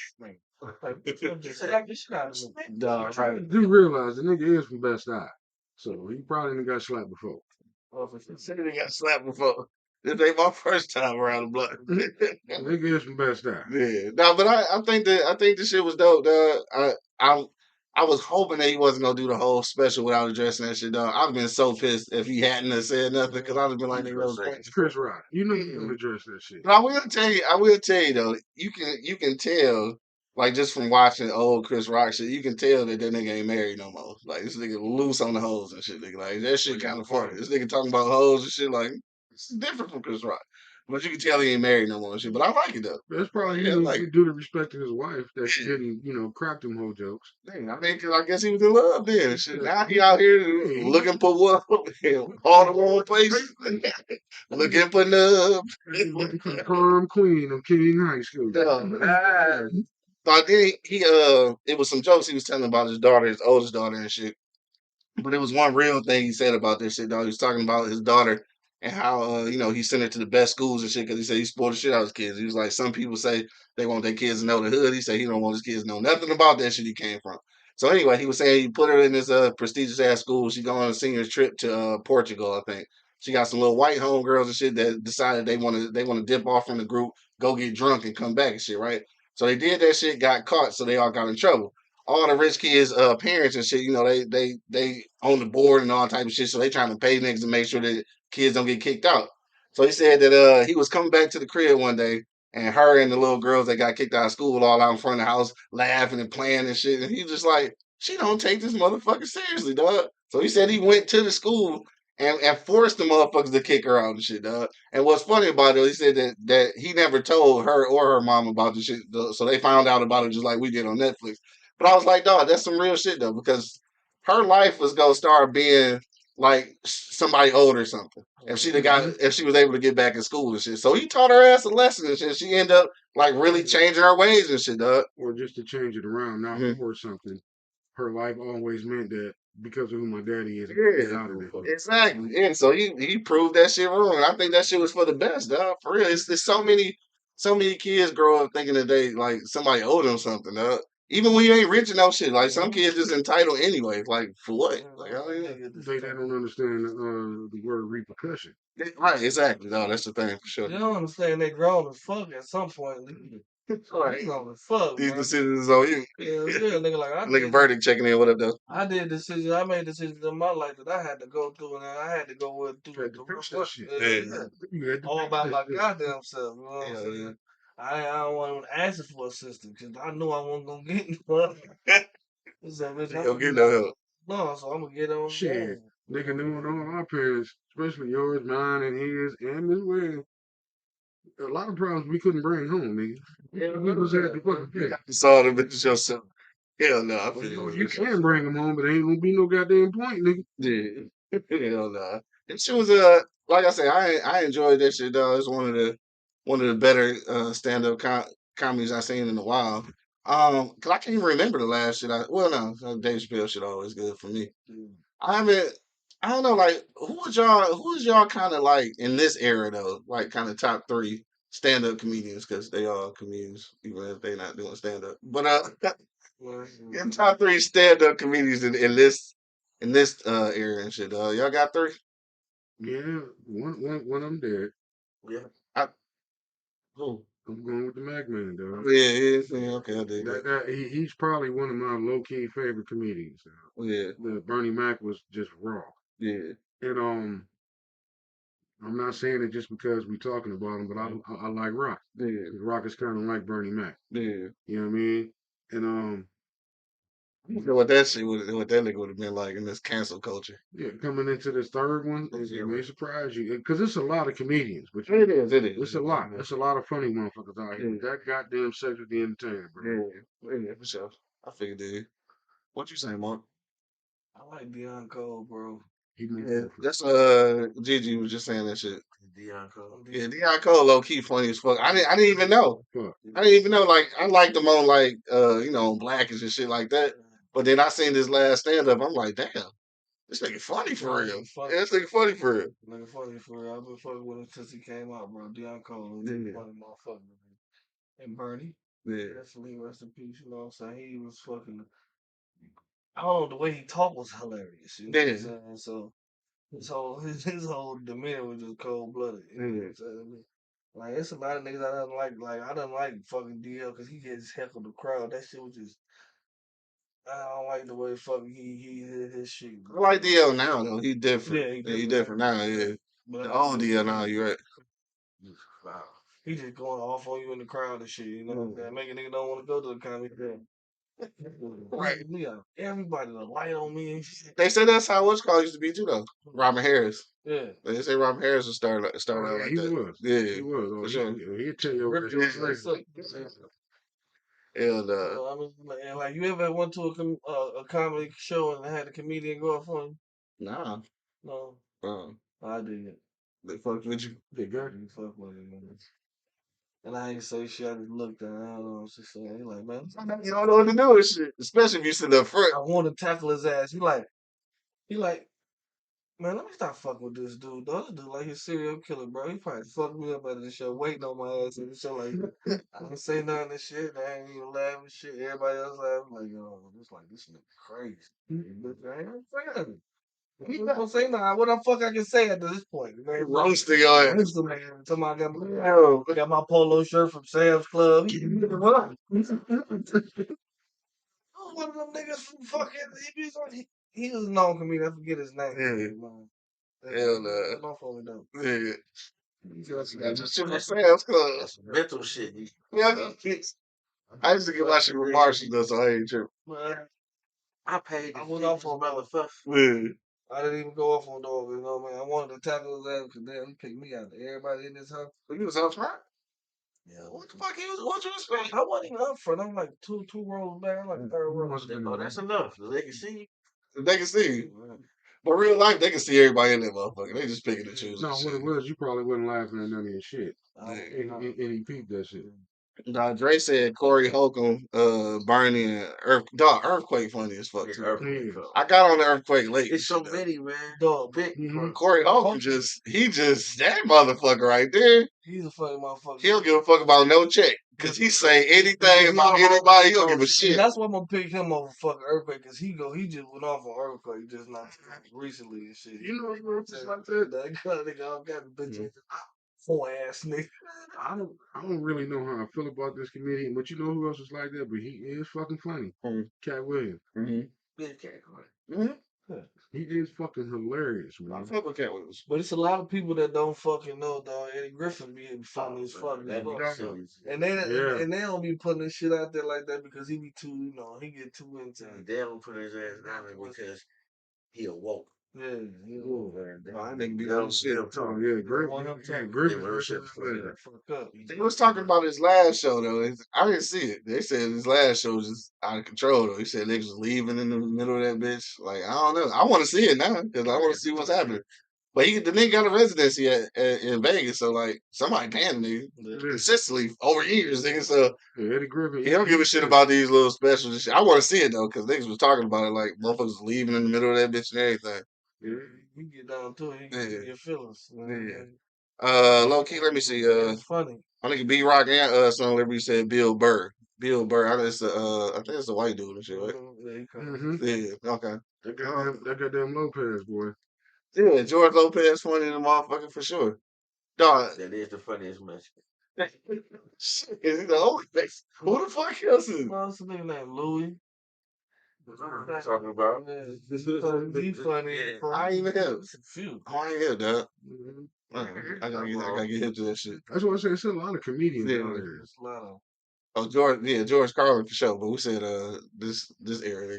Just slap the shit out of him. dog, right. Do realize the nigga is from Best Eye, so he probably done got slapped before. Say they got slapped before. This ain't my first time around the block. Nigga is from Best Eye. Yeah, no, but I think the shit was dope, dog. I was hoping that he wasn't gonna do the whole special without addressing that shit, dog. I've been so pissed if he hadn't have said nothing because I'd have been like, nigga, that was crazy. Chris Rock, you know you gonna address that shit. But I will tell you though, you can tell, like just from watching old Chris Rock shit, you can tell that nigga ain't married no more. Like this nigga loose on the hoes and shit, nigga. Like that shit kind of funny. This nigga talking about hoes and shit, like it's different from Chris Rock. But you can tell he ain't married no more and shit. But I like it though. That's probably like due to respect to his wife that she didn't, crack them whole jokes. dang, I mean, 'cause I guess he was in love then. And shit. Now he out here looking for what all the wrong places. Looking for love. Looking for the prom queen of King High School. So then he it was some jokes he was telling about his daughter, his oldest daughter and shit. But it was one real thing he said about this shit, dog. He was talking about his daughter and how he sent her to the best schools and shit because he said he spoiled the shit out of his kids. He was like, some people say they want their kids to know the hood. He said he don't want his kids to know nothing about that shit he came from. So anyway, he was saying he put her in this prestigious ass school. She going on a senior trip to Portugal, I think. She got some little white homegirls and shit that decided they want to dip off from the group, go get drunk and come back and shit, right? So they did that shit, got caught, so they all got in trouble. All the rich kids' parents and shit, they own the board and all type of shit, so they trying to pay niggas to make sure that kids don't get kicked out. So he said that he was coming back to the crib one day, and her and the little girls that got kicked out of school all out in front of the house laughing and playing and shit, and he just like, she don't take this motherfucker seriously, dog. So he said he went to the school and forced the motherfuckers to kick her out and shit, dog. And what's funny about it, he said that he never told her or her mom about the shit, so they found out about it just like we did on Netflix. But I was like, dog, that's some real shit though, because her life was gonna start being like somebody old or something. If she was able to get back in school and shit. So he taught her ass a lesson and shit. She ended up like really changing her ways and shit, dog. Or just to change it around, not for something. Her life always meant that because of who my daddy is. Exactly. And so he proved that shit wrong. And I think that shit was for the best, dog. For real. It's so many kids grow up thinking that they like somebody owed them something, dog. Even when you ain't rich and no shit, like some kids just entitled anyway. Like for what? Like they don't understand the word repercussion. Right, exactly. No, that's the thing for sure. They don't understand they grown as fuck at some point. Right. Grown as fuck. These bro. decisions on you. Yeah, nigga, like Nigga verdict checking in. What up, though? I made decisions in my life that I had to go through, and I had to go with through the shit. All by my goddamn self. You know what I'm saying? I don't want to ask for assistance because I knew I wasn't gonna get no. So, bitch, I'm gonna get no help. No, so I'm gonna get on. Shit, nigga knew all our parents, especially yours, mine, and his, and Miss Williams. A lot of problems we couldn't bring home, nigga. Yeah, we just had to fucking fix. You saw the bitches yourself. Hell no, I feel you can bring them home, but ain't gonna be no goddamn point, nigga. Yeah, hell no. And she was like I said, I enjoyed that shit, though. It's one of the better stand up comedies I've seen in a while. Cause I can't even remember the last shit. No, Dave Chappelle shit always good for me. I don't know, like who was y'all kind of like in this era though, like kind of top 3 stand up comedians because they all comedians even if they not doing stand up. But in top 3 stand up comedians in this era and shit. Y'all got 3? Yeah, one of them dead. Yeah. Who? I'm going with the Mac Man, dog. Yeah, okay, I dig that. He's probably one of my low key favorite comedians. Yeah. Bernie Mac was just raw. Yeah. And I'm not saying it just because we talking about him, but I like Rock. Yeah. Rock is kind of like Bernie Mac. Yeah. You know what I mean? And you know what that nigga would have been like in this cancel culture. Yeah, coming into this third one, it may surprise you because it's a lot of comedians. But it is. It's a lot. It's a lot of funny motherfuckers out here. Yeah. That goddamn sex with the entertainer, bro. Yeah, for sure. I figured, dude. What you say, Mark? I like Deion Cole, bro. He moved Yeah, different. that's Gigi was just saying that shit. Deion Cole. Yeah, Deion Cole low key funny as fuck. I didn't even know. Fuck. I didn't even know. Like I liked him on like Blackish and shit like that. But then I seen this last stand up. I'm like, damn, this nigga funny for real. Funny. Yeah, this nigga funny for real. Nigga funny for real. I've been fucking with him since he came out, bro. Deion Cole, Yeah. funny motherfucker. Man. And Bernie, Yeah. definitely rest in peace. You know what I'm saying? He was fucking. I don't know, the way he talked was hilarious. You know what I'm saying? So his whole demeanor was just cold blooded. You know what I'm saying? Like it's a lot of niggas I don't like. Like I don't like fucking DL because he gets heckled the crowd. That shit was just. I don't like the way fucking he hit his shit. I like DL now though. He different. Yeah, He different now. Yeah. But The old DL now. You right. wow. He just going off on you in the crowd and shit, you know? That make a nigga don't want to go to the comedy club. Right. Yeah. Everybody the light on me and shit. They said that's how what's called used to be too though. Robert Harris. Yeah. They say Robert Harris would start out like He that. was. Yeah. He was. Oh, For sure. He'll tell you over And I mean, and like you ever went to a comedy show and had a comedian go off on you? nah. No. Uh, I did. they fucked with you. They got You fuck with it, man. And I ain't say shit. I just looked at him. I don't know what she saying. He like, man, You don't know what to do with shit. Especially if you sit up front. I want to tackle his ass. He like, man, let me stop fucking with this dude. Though. This dude like his serial killer, bro. He probably fucked me up at the show, waiting on my ass at the show. Like, I didn't say nothing and shit. I ain't even laughing and shit. Everybody else laughing. Like, yo, it's like, this nigga crazy. But I ain't saying nothing. He not gonna say nothing. What the fuck I can say at this point? Man, Roasting your ass. roasting man. Somebody got my polo shirt from Sam's Club. What? One of them niggas from fucking. He was a known comedian. I forget his name. Yeah. Hell no. Come off on me though. Yeah. Just shit from Sam's Club. That's some mental shit. Yeah. I used to get my shit from Marshall though, so I ain't tripping. I paid. I went off on motherfucker. Yeah. I didn't even go off on dog. You know what I mean? I wanted to tackle his ass because damn, he picked me out. Everybody in this house. You was up front? Yeah. What the fuck what you expect? I wasn't even up front. I'm like two rows back. I'm like third row. Oh, that's enough. They can see you. They can see you. But real life, they can see everybody in that motherfucker. They just picking and choosing. No, what it was, you probably wasn't laughing at none of your shit. Yeah. And he peeped that shit. Nah, Dre said Corey Holcomb, Bernie, and Earthquake funny as fuck too. I got on the Earthquake late. It's so many, man. Dog, Big. Corey Holcomb just that motherfucker right there. He's a funny motherfucker. He don't give a fuck about no check. Cause he say anything about anybody, he don't give a shit. That's why I'm gonna pick him over fucking Earthquake, cause he just went off on Earthquake just not recently and shit. You know what's like that? That nigga all got the bitch four ass nigga. I don't really know how I feel about this comedian, but you know who else is like that? But he is fucking funny. Cat Williams. Big cat. He is fucking hilarious, man. I fuck with Cat Williams. But it's a lot of people that don't fucking know, dog. Eddie Griffin be funny as fuck. And they don't be putting this shit out there like that because he be too, he get too into it. They don't put his ass down there because he awoke. Yeah, I think be on shit. They was talking about his last show though. I didn't see it. They said his last show was just out of control though. He said niggas was leaving in the middle of that bitch. Like I don't know. I want to see it now because I want to see what's happening. But the nigga got a residency in Vegas, so like somebody paying the nigga consistently over years, nigga. So Eddie Griffin, he don't give a shit about these little specials and shit. I want to see it though because niggas was talking about it like motherfuckers leaving in the middle of that bitch and everything. Yeah, you get down to it, you get your feelings. Low key, let me see. It's funny. I think B Rock and Son Liberty said Bill Burr. Bill Burr, I think it's a white dude and shit, right? Yeah, okay. That goddamn Lopez boy. Yeah, George Lopez funny in the motherfucker for sure. Dog. That is the funniest Mexican. Shit, is he the only face? Who the fuck else is? What's the nigga named Louis? Talking about. He funny. I ain't even hip. Few. I ain't hip, dog. I gotta get hip to that shit. That's what I said. It's a lot of comedians out there. There's a lot of. Oh, George Carlin for sure. But we said this era,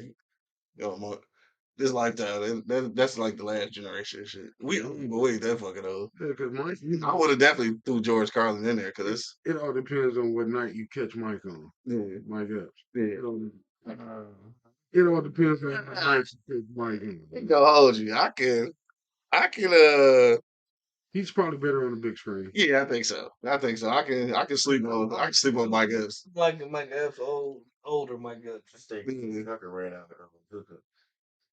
this lifetime. That's like the last generation shit. We ain't that fucking old. Yeah, because Mike, I would have definitely threw George Carlin in there because it all depends on what night you catch Mike on. Yeah. Mike Epps. Yeah. It all depends on what night you catch Mike on. He gonna hold you. I can. I can. He's probably better on the big screen. Yeah, I think so. I can sleep on Mike Epps. Mike Epps, older Mike Epps. I think Tucker ran out.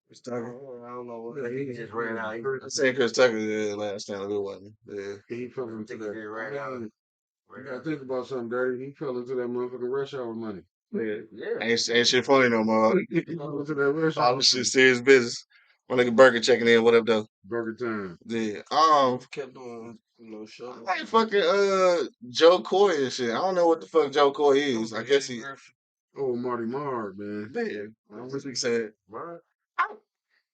Chris Tucker. I don't know. Yeah, He just ran out. I said Chris Tucker last time. It wasn't. Yeah. He fell into think he that. did ran out. You gotta think about something, Dirty. He fell into that motherfucking rush hour money. Yeah. Ain't shit funny no more. He fell into that rush All hour. this shit serious business. My nigga Burger checking in. What up, though? Burger time. Yeah. Kept doing, shows. I like fucking Joe Coy and shit. I don't know what the fuck Joe Coy is. I guess he. Oh, Marty Marr, man. I wish he said.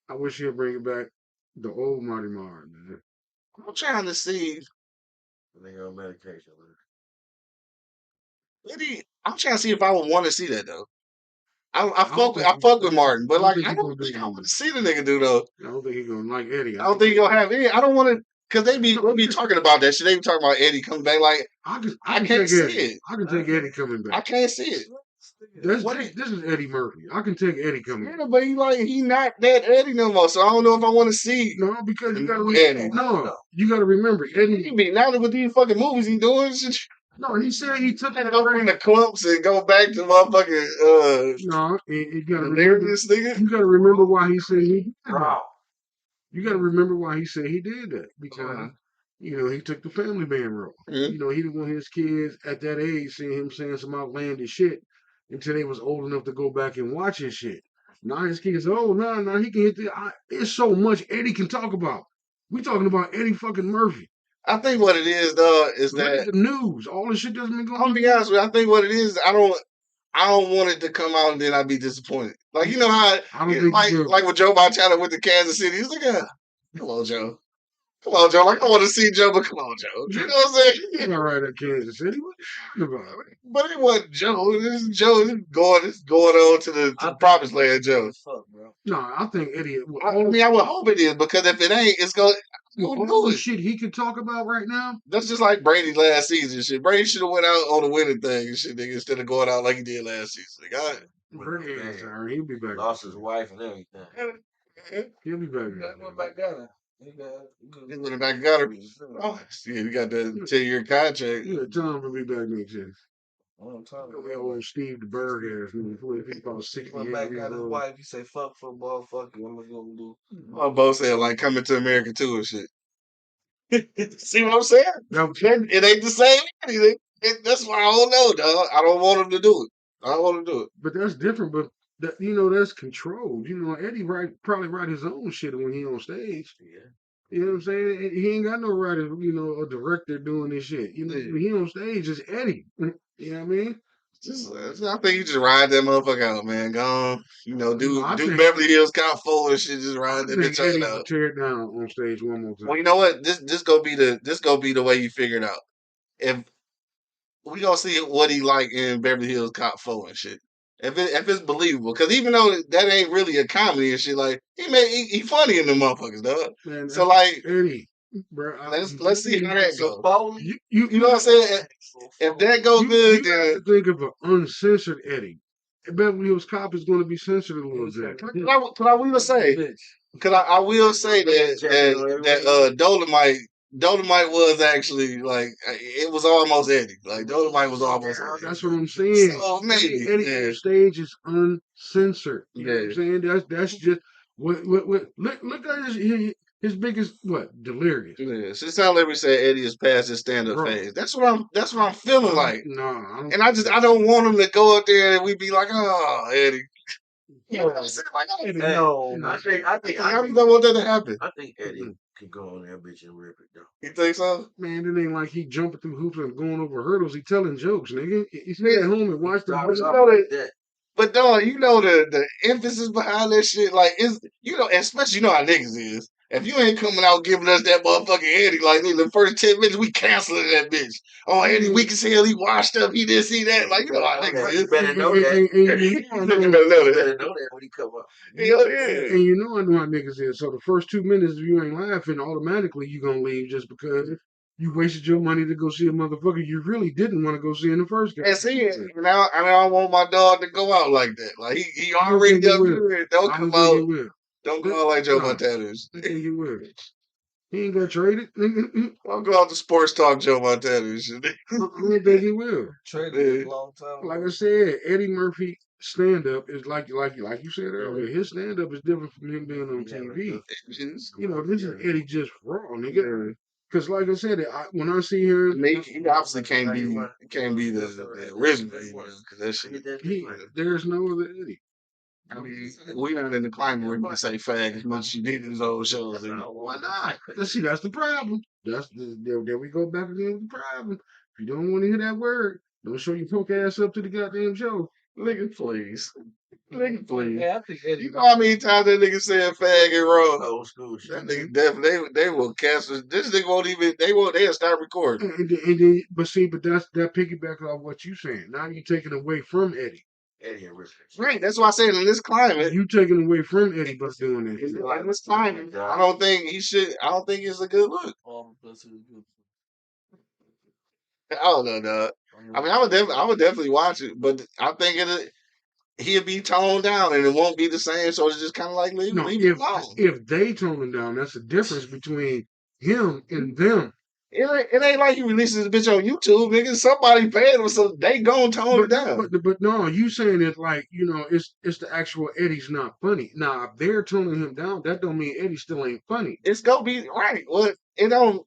I wish he'd bring it back. The old Marty Marr, man. I'm trying to see. Nigga on medication. I'm trying to see if I would want to see that though. I don't fuck with Martin, but like think I he don't gonna think do I want to see the nigga do though. I don't think he's gonna like Eddie. I don't think he gonna have any. I don't want to because they be talking about that shit. They be talking about Eddie coming back. Like I can't see it. I can take Eddie coming back. I can't see it. This is Eddie Murphy. I can take Eddie coming back. Yeah, but he not that Eddie no more. So I don't know if I want to see. No, because you gotta Eddie. No, you gotta remember Eddie. He be now with these fucking movies he doing. No, he said he took it over in the clumps and go back to motherfucking No, you gotta remember this nigga. You gotta remember why he said he did that. You gotta remember why he said he did that. Because he took the family man role. Mm-hmm. He didn't want his kids at that age seeing him saying some outlandish shit until they was old enough to go back and watch his shit. Now his kids, now he can hit there's so much Eddie can talk about. We talking about Eddie fucking Murphy. I think what it is, though, is that the news, all this shit doesn't been going on. I'm gonna be honest with you. I think what it is, I don't want it to come out and then I'd be disappointed. Like you know how, like when Joe Montana went to Kansas City, he's like, come on, Joe. Come on, Joe. Like I want to see Joe, but come on, Joe. You know what I'm saying? He's all right at Kansas City. What about it? But it wasn't Joe. This is Joe. It's going on to the promised land, Joe. Fuck, bro. No, I think Eddie. I would hope it is because if it ain't, it's going. All the shit he could talk about right now. That's just like Brady last season. Shit, Brady should have went out on the winning thing and shit, nigga, instead of going out like he did last season. Brady, he'll be back. Lost his wife and everything. He'll be back. He went back down. He went back and got her. Oh, shit, he got the 10-year contract. Yeah, Tom will be back next year. Old Steve the Bird ass. He about 68 went back years got his old. wife. He say, "Fuck football, fuck you." I'm gonna do. My boss said like coming to America too and shit. See what I'm saying? No. It ain't the same anything. That's why I don't know, dog. I don't want him to do it. I don't want him to do it. But that's different. But that's controlled. Eddie probably write his own shit when he on stage. Yeah. You know what I'm saying? He ain't got no writer, a director doing this shit. When he on stage, it's Eddie. You know what I mean? I think you just ride that motherfucker out, man. Gone. Do Beverly Hills Cop 4 and shit. Just ride that bitch Eddie out. Tear it down on stage one more time. Well, you know what? This gonna be the way you figure it out. If we gonna see what he like in Beverly Hills Cop 4 and shit. If it's believable, because even though that ain't really a comedy and shit, like he funny in the motherfuckers, dog. Man, so like Eddie, bro, let's see how that goes. You know what I'm saying? If that goes good, you then have to think of an uncensored Eddie. Beverly Hills Cop is going to be censored a little bit. Because I will say that Dolomite was actually like it was almost Eddie. Like Dolomite was almost Eddie. That's what I'm saying. So maybe Eddie on stage is uncensored. You know what I'm saying? That's just what look at his biggest delirious. Yeah, so it sounds like we said Eddie is past his stand-up phase. That's what I'm feeling like. No, I don't want him to go up there and we be like, oh, Eddie. You know what I'm saying? Like, no, I think I don't want that to happen. I think Eddie can go on that bitch and rip it though. You think so? Man, it ain't like he jumping through hoops and going over hurdles. He telling jokes, nigga. He stay at home and watch the. But dog, the emphasis behind that shit, like especially how niggas is. If you ain't coming out giving us that motherfucking Eddie, like nigga, the first 10 minutes we canceling that bitch. Oh, Eddie weak as hell, he washed up, he didn't see that. Like how niggas is. You better know that. You better know that when he come up. Yeah. And I know how niggas is. So the first 2 minutes, if you ain't laughing, automatically you gonna leave just because you wasted your money to go see a motherfucker you really didn't want to go see in the first game. And see, now I don't want my dog to go out like that. Like he already up here. Don't come out. Don't go out like Joe Montana. I think he will. He ain't got traded. I'll go out to Sports Talk Joe Montana and shit. I don't think he will. Traded a long time Like ago. I said, Eddie Murphy stand up is like you said earlier. His stand up is different from him being on TV. You know, this is Eddie just raw, nigga. Because like I said, when I see him, He obviously can't be the original, you know, because that shit. There's no other Eddie. I mean, we not in the climate where you can say fag as much as you did in those old shows. Why not? See, that's the problem. There we go back again with the problem. If you don't want to hear that word, don't show your punk ass up to the goddamn show. Nigga, please. Nigga, please. Yeah, I think Eddie. You know how many times that nigga said fag and wrong? Old school shit. That nigga definitely, they will cancel. This nigga won't even, they'll start recording. But that piggyback off what you saying. Now you taking away from Eddie. Eddie and Richard. Right, that's why I said in this climate. You taking away from Eddie by doing that. In this climate, I don't think it's a good look. I don't know, dog. I mean, I would definitely watch it, but I think he'll be toned down and it won't be the same. So it's just kind of like leave it alone. If they tone him down, that's the difference between him and them. It ain't like he releases this bitch on YouTube, nigga. Somebody paid him, so they gon' tone it down. But no, you saying it like, you know, it's the actual Eddie's not funny. Now, if they're toning him down, that don't mean Eddie still ain't funny. It's gonna be right. Well, it don't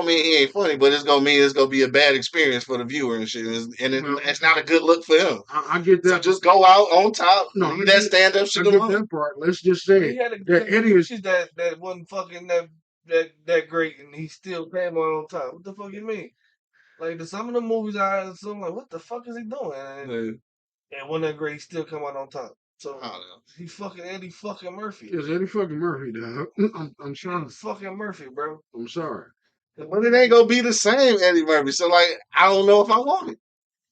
mean he ain't funny, but it's gonna mean it's gonna be a bad experience for the viewer and shit. It's not a good look for him. I get that. So just go out on top. No, leave that stand up shit alone. That part. Let's just say that Eddie is that wasn't fucking that great, and he still came on time. What the fuck you mean? Like some of the movies I had, so I'm like, what the fuck is he doing? And when that great, he still come out on top. So he fucking Eddie fucking Murphy. It's Eddie fucking Murphy, dog. I'm sorry. Fucking Murphy, bro. I'm sorry. But it ain't gonna be the same Eddie Murphy. So like, I don't know if I want it.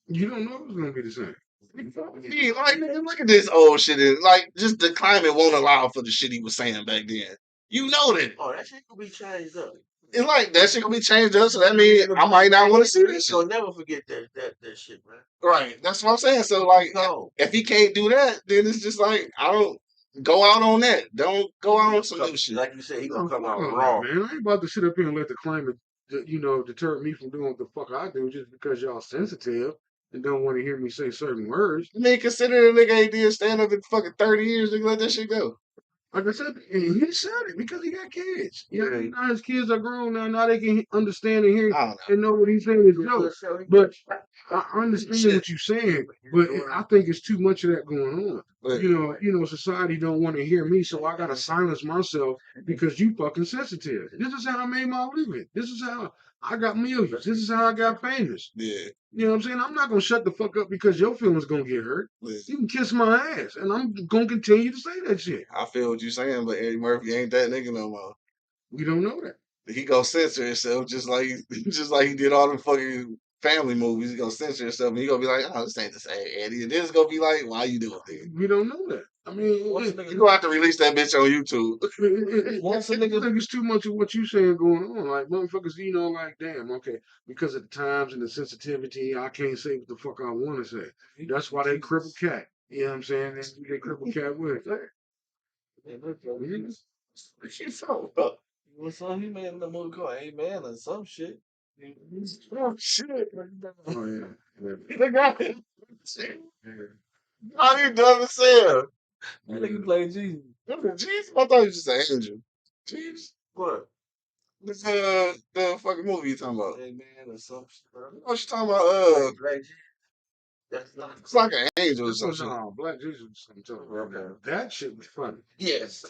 You don't know if it's gonna be the same. Like, nigga, look at this old shit. Like, just the climate won't allow for the shit he was saying back then. You know that. Oh, that shit gonna be changed up. It's like that shit gonna be changed up, so that means I might not want to see this shit. You'll never forget that shit, man. Right. That's what I'm saying. So like, if he can't do that, then it's just like I don't go out on that. Don't go out on some new shit. Like you said, he gonna come out raw. Man, I ain't about to sit up here and let the climate, deter me from doing what the fuck I do just because y'all sensitive and don't want to hear me say certain words. I mean, consider the nigga ain't did stand up in fucking 30 years. Nigga, let that shit go. Like I said, and he said it because he got kids. Now his kids are grown now. Now they can understand and hear and know what he's saying is jokes. But I understand what you're saying, but I think it's too much of that going on. Society don't want to hear me, so I gotta silence myself because you fucking sensitive. This is how I made my living. This is how I got millions. This is how I got famous. Yeah. You know what I'm saying? I'm not gonna shut the fuck up because your feelings gonna get hurt. You can kiss my ass, and I'm gonna continue to say that shit. I feel what you're saying, but Eddie Murphy ain't that nigga no more. We don't know that. He gonna censor himself just like he did all the fucking family movies. He gonna censor himself, and he gonna be like, "Oh, this ain't the same Eddie." And then it's gonna be like, "Why you doing this?" We don't know that. I mean, you gonna have to release that bitch on YouTube. Once a nigga think it's too much of what you saying going on, like motherfuckers, like damn, okay, because of the times and the sensitivity, I can't say what the fuck I want to say. That's why they cripple cat. You know what I'm saying? They cripple cat with. What's up? He made a movie called Amen or some shit. Oh shit! Oh yeah. The guy. How you dumb as hell? That nigga played Jesus. Jesus? I thought he was just an angel. Jesus? What? This the fucking movie you talking about? Amen or some shit. What you talking about? Black Jesus. That's not. It's like an angel or something. No, Black Jesus. That shit was funny. Yes.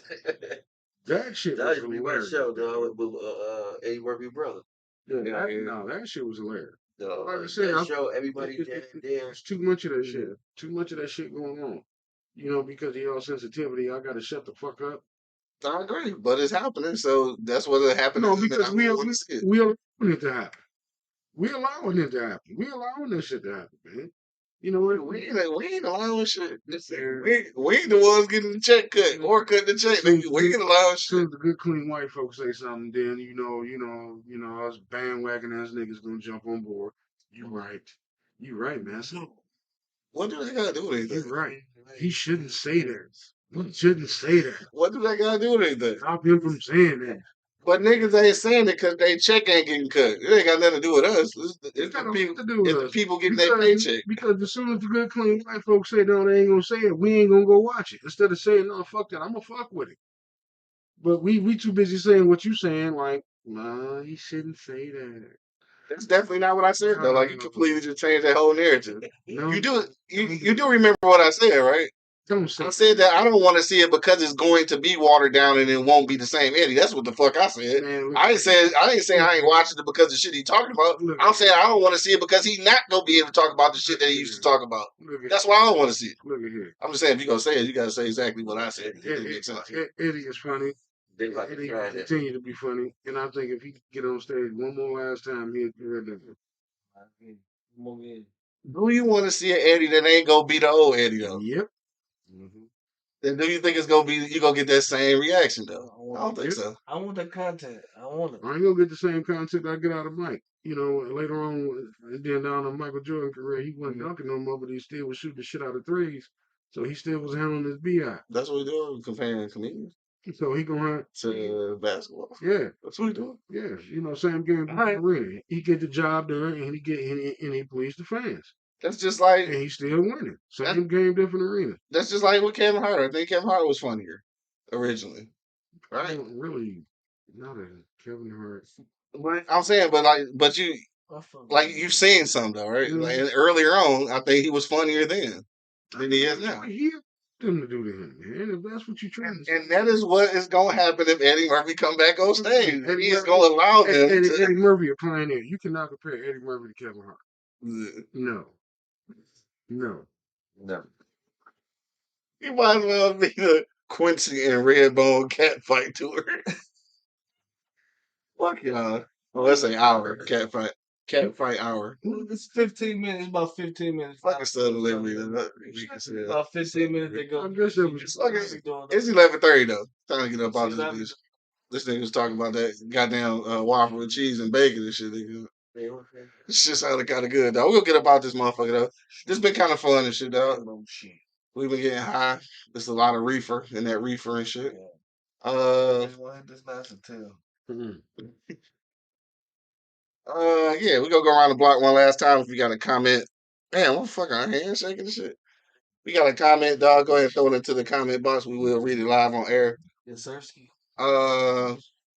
That shit was hilarious. Show, dog, with Eddie Murphy brother. That shit was hilarious. Like I said, that show everybody there's too much of that shit. Too much of that shit going on. Because of y'all sensitivity, I gotta shut the fuck up. I agree, but it's happening, so that's what it happened. No, because we allowing it to happen. We allowing it to happen. We allowing this shit to happen, man. We ain't allowing shit. We ain't the ones getting the check cut or cutting the check. We ain't allowing shit. Soon as the good, clean white folks say something, then us bandwagon ass niggas gonna jump on board. You right, man. So what do they gotta do with anything? You're right. He shouldn't say that. He shouldn't say that. What do they gotta do with anything? Stop him from saying that. But niggas ain't saying it because they check ain't getting cut. It ain't got nothing to do with us. It's got the nothing people. to do with It's the us. people getting their paycheck. Because as soon as the good, clean white folks say no, they ain't gonna say it. We ain't gonna go watch it. Instead of saying no, fuck that, I'm gonna fuck with it. But we too busy saying what you saying. Like, nah, he shouldn't say that. That's definitely not what I said though. Like you completely just changed that whole narrative. No, You do. You do remember what I said, right? don't say. I said that I don't want to see it because it's going to be watered down and it won't be the same Eddie. That's what the fuck I said. Man, look, I ain't saying I ain't watching it because of the shit he talking about. Look. I'm saying I don't want to see it because he not gonna be able to talk about the shit that he used to talk about. That's why I don't want to see it. Look at here. I'm just saying if you gonna say it, you gotta say exactly what I said. It makes sense. Eddie is funny. They about to Eddie try will that. continue to be funny, and I think if he get on stage one more last time, he'll do it. Do you want to see an Eddie that ain't gonna be the old Eddie though? Yep. Then do you think it's gonna be you gonna get that same reaction though? I don't think so. I want the content. I want it. I ain't gonna get the same content I get out of Mike. You know, later on, then down on Michael Jordan career, he wasn't dunking no more, but he still was shooting the shit out of threes. So he still was handling his BI. That's what we do, comparing comedians So he gonna to basketball. yeah, That's what we do. yeah. You know, same game arena. He get the job done, and he pleased the fans, That's just like and he's still winning. Same game, different arena. That's just like with Kevin Hart. I think Kevin Hart was funnier originally, right? Really, not a Kevin Hart. I'm saying, but you've seen some though, right? Like and earlier on, I think he was funnier then than he is now. He them to do to him, man. If that's what you're trying to say. And that is what is going to happen if Eddie Murphy come back on stage. He's going to allow him to. Eddie Murphy, a pioneer. You cannot compare Eddie Murphy to Kevin Hart. No. He might as well be the Quincy and Redbone cat fight tour. Fuck y'all. Oh, that's an hour cat fight. Cat fight hour. It's 15 minutes. It's about 15 minutes. Fucking Southern Liberty. About 15 minutes. They go. I guess it was It's 11:30 though. Time to get up out this bitch. This nigga was talking about that goddamn waffle with cheese and bacon and shit. Nigga. This shit sounded kind of good though. We'll get up out this motherfucker though. This been kind of fun and shit dog. We've been getting high. There's a lot of reefer in that reefer and shit. This nice to tell. Yeah, we gonna go around the block one last time if you got a comment. Man, what the fuck our hands shaking and shit. We got a comment, dog. Go ahead and throw it into the comment box. We will read it live on air. Yes, sir.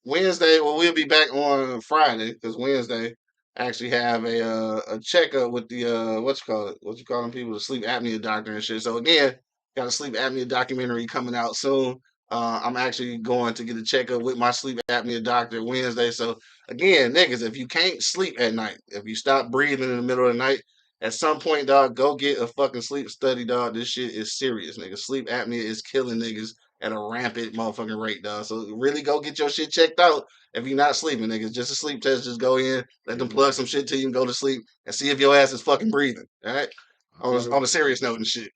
Wednesday, well, we'll be back on Friday because Wednesday I actually have a checkup with the what you call them people, the sleep apnea doctor and shit. So again, got a sleep apnea documentary coming out soon. I'm actually going to get a checkup with my sleep apnea doctor Wednesday. So again, niggas, if you can't sleep at night, if you stop breathing in the middle of the night, at some point, dog, go get a fucking sleep study, dog. This shit is serious, nigga. Sleep apnea is killing niggas at a rampant motherfucking rate, dog. So really go get your shit checked out if you're not sleeping, niggas. Just a sleep test. Just go in, let them plug some shit to you and go to sleep and see if your ass is fucking breathing. All right? On a serious note and shit.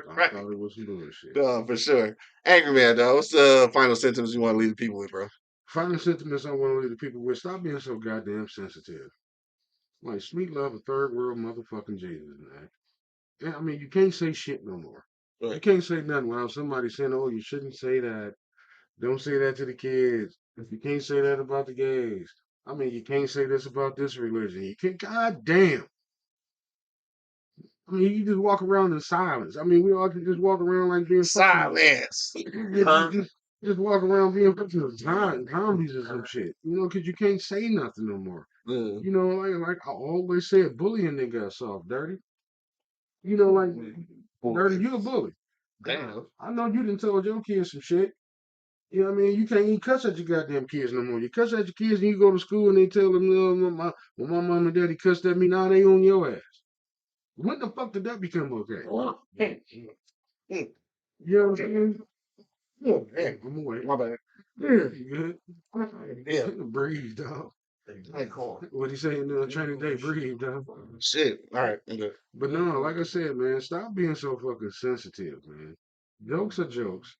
Right. I thought it was some bullshit. Dog, for sure. Angry Man, dog. What's the final sentence you want to leave the people with, bro? Final sentiments I want to leave the people with: stop being so goddamn sensitive. Like, sweet love a third world motherfucking Jesus, man. And, I mean, you can't say shit no more. Right. You can't say nothing without somebody saying, oh, you shouldn't say that. Don't say that to the kids. If you can't say that about the gays. I mean, you can't say this about this religion. You can't, goddamn. I mean, you just walk around in silence. I mean, we all can just walk around like being silence. Just walk around being fucking zombies or some shit. You know, because you can't say nothing no more. You know, like I always said, bullying nigga soft, dirty. You know, like dirty, you a bully. Damn. I know you done told your kids some shit. You know what I mean? You can't even cuss at your goddamn kids no more. You cuss at your kids and you go to school and they tell them, no, my mom and daddy cussed at me, now they on your ass. When the fuck did that become okay? You know what I'm saying? Yeah, I'm away. My bad. Yeah, you good? Yeah. Breathe, dog. What he say in the training day? Breathe, dog. Shit. All right. I'm good. But no, like I said, man, stop being so fucking sensitive, man. Jokes are jokes.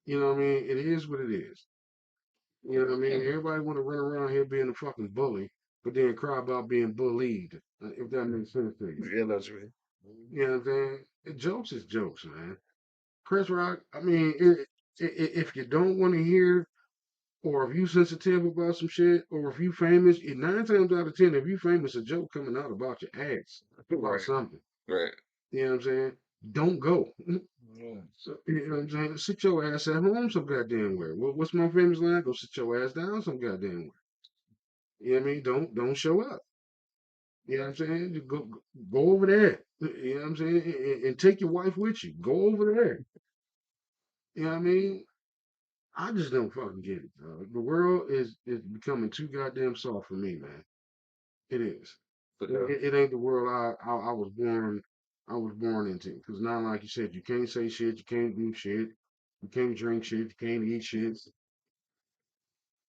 You know what I mean? It is what it is. You know what I mean? Everybody want to run around here being a fucking bully, but then cry about being bullied. If that makes sense to you. Yeah, that's right. You know what I'm saying? Jokes is jokes, man. Chris Rock, I mean, if you don't want to hear or if you sensitive about some shit, or if you famous, 9 times out of 10, if you famous, a joke coming out about your ass about Right. something. Right. You know what I'm saying? Don't go. Yeah. So, you know what I'm saying? Sit your ass at home some goddamn where. What's my famous line? Go sit your ass down some goddamn where. You know what I mean? Don't show up. You know what I'm saying? Just go over there. You know what I'm saying? And take your wife with you. Go over there. You know what I mean? I just don't fucking get it, dog. The world is becoming too goddamn soft for me, man. It is. It ain't the world I was born into. Because now, like you said, you can't say shit, you can't do shit, you can't drink shit, you can't eat shit,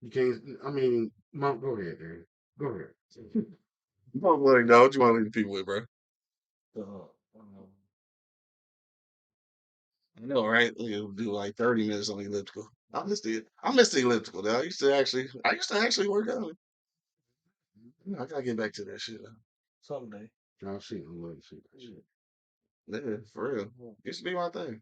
you can't. I mean, Mom, go ahead, man. Go ahead. What you want to leave the people with, bro? I know, right? We'll do like 30 minutes on the elliptical. I missed it. I missed the elliptical. Though. I used to actually work out. I gotta get back to that shit. Someday. I've seen I love to see that shit. Yeah, for real. Used to be my thing.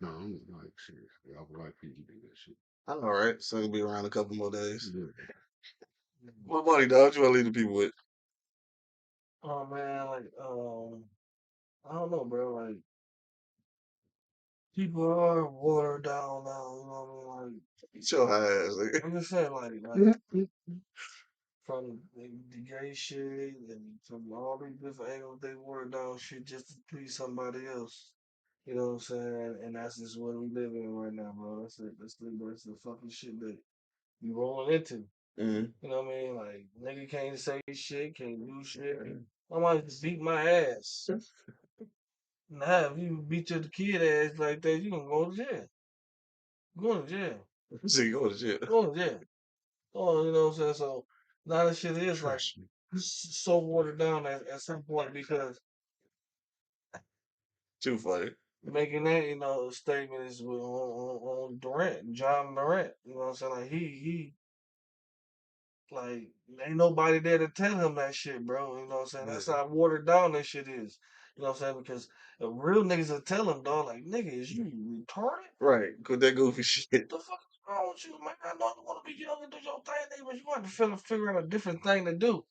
No, I'm like seriously. I would like for you to do that shit. I know, right? So it'll be around a couple more days. Yeah. What money, dog? What you want to leave the people with? Oh man, like I don't know, bro. Like people are watered down now. You know what I mean? Get your high ass, nigga. Like I'm just saying, like from the gay shit and from all these different angles, they watered down shit just to please somebody else. You know what I'm saying? And that's just what we live in right now, bro. That's it. That's the fucking shit that you rolling into. Mm-hmm. You know what I mean? Like nigga can't say shit, can't do shit. I might just beat my ass. Nah, if you beat your kid ass like that, you gonna go to jail. Going to jail. So you go to jail. Going to jail. Oh, you know what I'm saying? So now that shit is like Trust me. so watered down at some point because Too funny. making that, statement is on Durant, John Morant. You know what I'm saying? Like he like ain't nobody there to tell him that shit, bro. You know what I'm saying? That's how watered down that shit is. You know what I'm saying? Because the real niggas will tell him, dog, like, nigga, is you retarded? Right. With that goofy shit. The fuck is wrong with you, man? I know you want to be young and do your thing, nigga, but you want to figure out a different thing to do.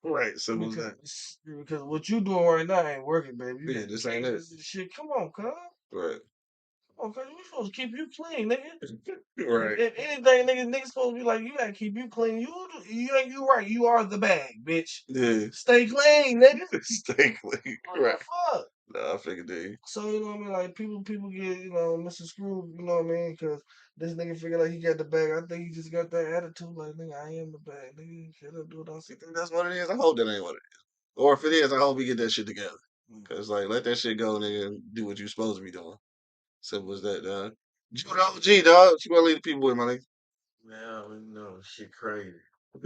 Right. Simple as that. Because what you doing right now ain't working, baby. You Yeah, got this ain't it. this shit. Come on, cuz. Right. Come on, cuz. We supposed to keep you clean, nigga. Right. If anything, niggas supposed to be like, you gotta keep you clean. You right. You are the bag, bitch. Yeah. Stay clean, nigga. Stay clean. What Right. the fuck? Nah, I figured that. So you know what I mean? Like people get Mr. Screw. You know what I mean? Because this nigga figure like he got the bag. I think he just got that attitude. Like nigga, I am the bag. Nigga, shut up, do what I say. You think that's what it is? I hope that ain't what it is. Or if it is, I hope we get that shit together. Cause like let that shit go, nigga, and do what you supposed to be doing. Simple as that, dog. Jada OG, dog. What you wanna leave the people with, my nigga? Man, shit crazy.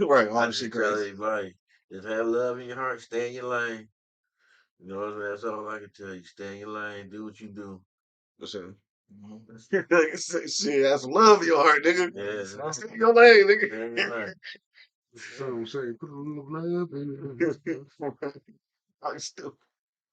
Right, all I the just shit tell crazy. everybody, just have love in your heart, stay in your lane. You know what I'm saying? That's all I can tell you. Stay in your lane, do what you do. For sure. Shit, that's love in your heart, nigga. Yeah. Stay in your lane, Stay in your nigga. lane. Some say put a little love in it. I'm stupid.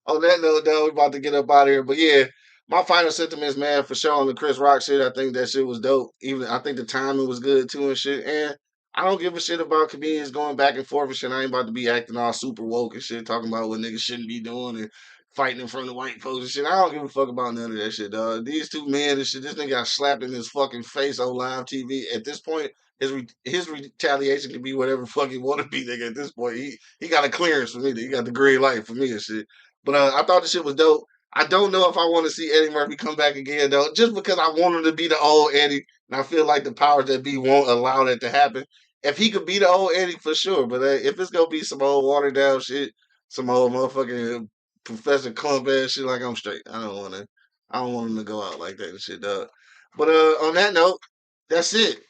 On that note, though, we about to get up out of here. But yeah, my final sentiments, man, for sure on the Chris Rock shit. I think that shit was dope. Even I think the timing was good too and shit. And I don't give a shit about comedians going back and forth and shit. I ain't about to be acting all super woke and shit, talking about what niggas shouldn't be doing and fighting in front of white folks and shit. I don't give a fuck about none of that shit, dog. These two men and shit. This nigga got slapped in his fucking face on live TV. At this point, his retaliation can be whatever fuck he want to be, nigga. At this point, he got a clearance for me. He got the green light for me and shit. But I thought the shit was dope. I don't know if I want to see Eddie Murphy come back again though, just because I want him to be the old Eddie, and I feel like the powers that be won't allow that to happen. If he could be the old Eddie for sure, but if it's gonna be some old watered down shit, some old motherfucking Professor Clump ass shit, like I'm straight. I don't want to. I don't want him to go out like that and shit, dog. But on that note, that's it.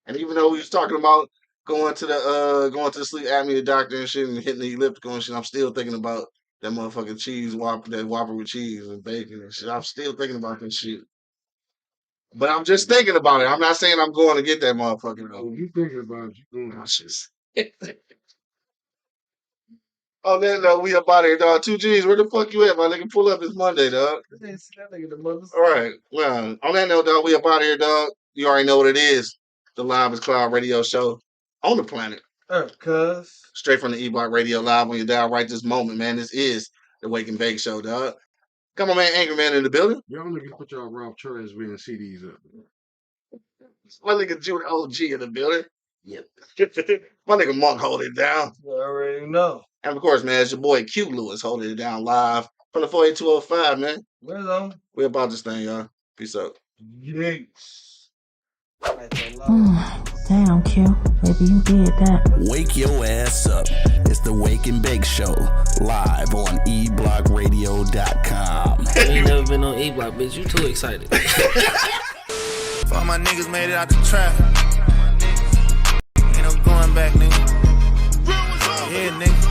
And even though we was talking about going to the sleep apnea doctor and shit and hitting the elliptical and shit, I'm still thinking about that motherfucking cheese whopper, that whopper with cheese and bacon and shit. I'm still thinking about that shit. But I'm just thinking about it. I'm not saying I'm going to get that motherfucking though. When you thinking about it, you going I'm just on that note, we up out of here, dog. 2Gs, where the fuck you at, my nigga? Pull up, it's Monday, dog. That nigga the mother. All right. Well, on that note, dog, we up out of here, dog. You already know what it is. the livest cloud radio show on the planet. Earth, cuz. Straight from the E-Block Radio Live on your dial right this moment, man. This is the Wake and Bake Show, dog. Come on, man. Angry Man in the building. Y'all niggas put y'all Ralph Transvan CDs up. My nigga Jude OG in the building. Yep. My nigga Monk holding it down. You already know. And of course, man, it's your boy Q Lewis holding it down live from the 48205, man. Where's on? We about this thing, y'all. Peace out. Yes. Damn, Q. Maybe you did that. Wake your ass up. It's the Wake and Bake Show, live on eblockradio.com. You ain't never been on E-Block, bitch. You too excited. All my niggas made it out the trap. Ain't no going back, nigga. Yeah, nigga.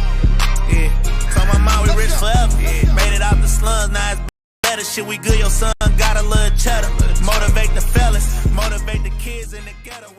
Yeah. Told my mom we rich forever. Yeah. Made it out the slums, now it's better. Shit, we good. Your son got a little cheddar. Motivate the fellas. Motivate the kids in the ghetto.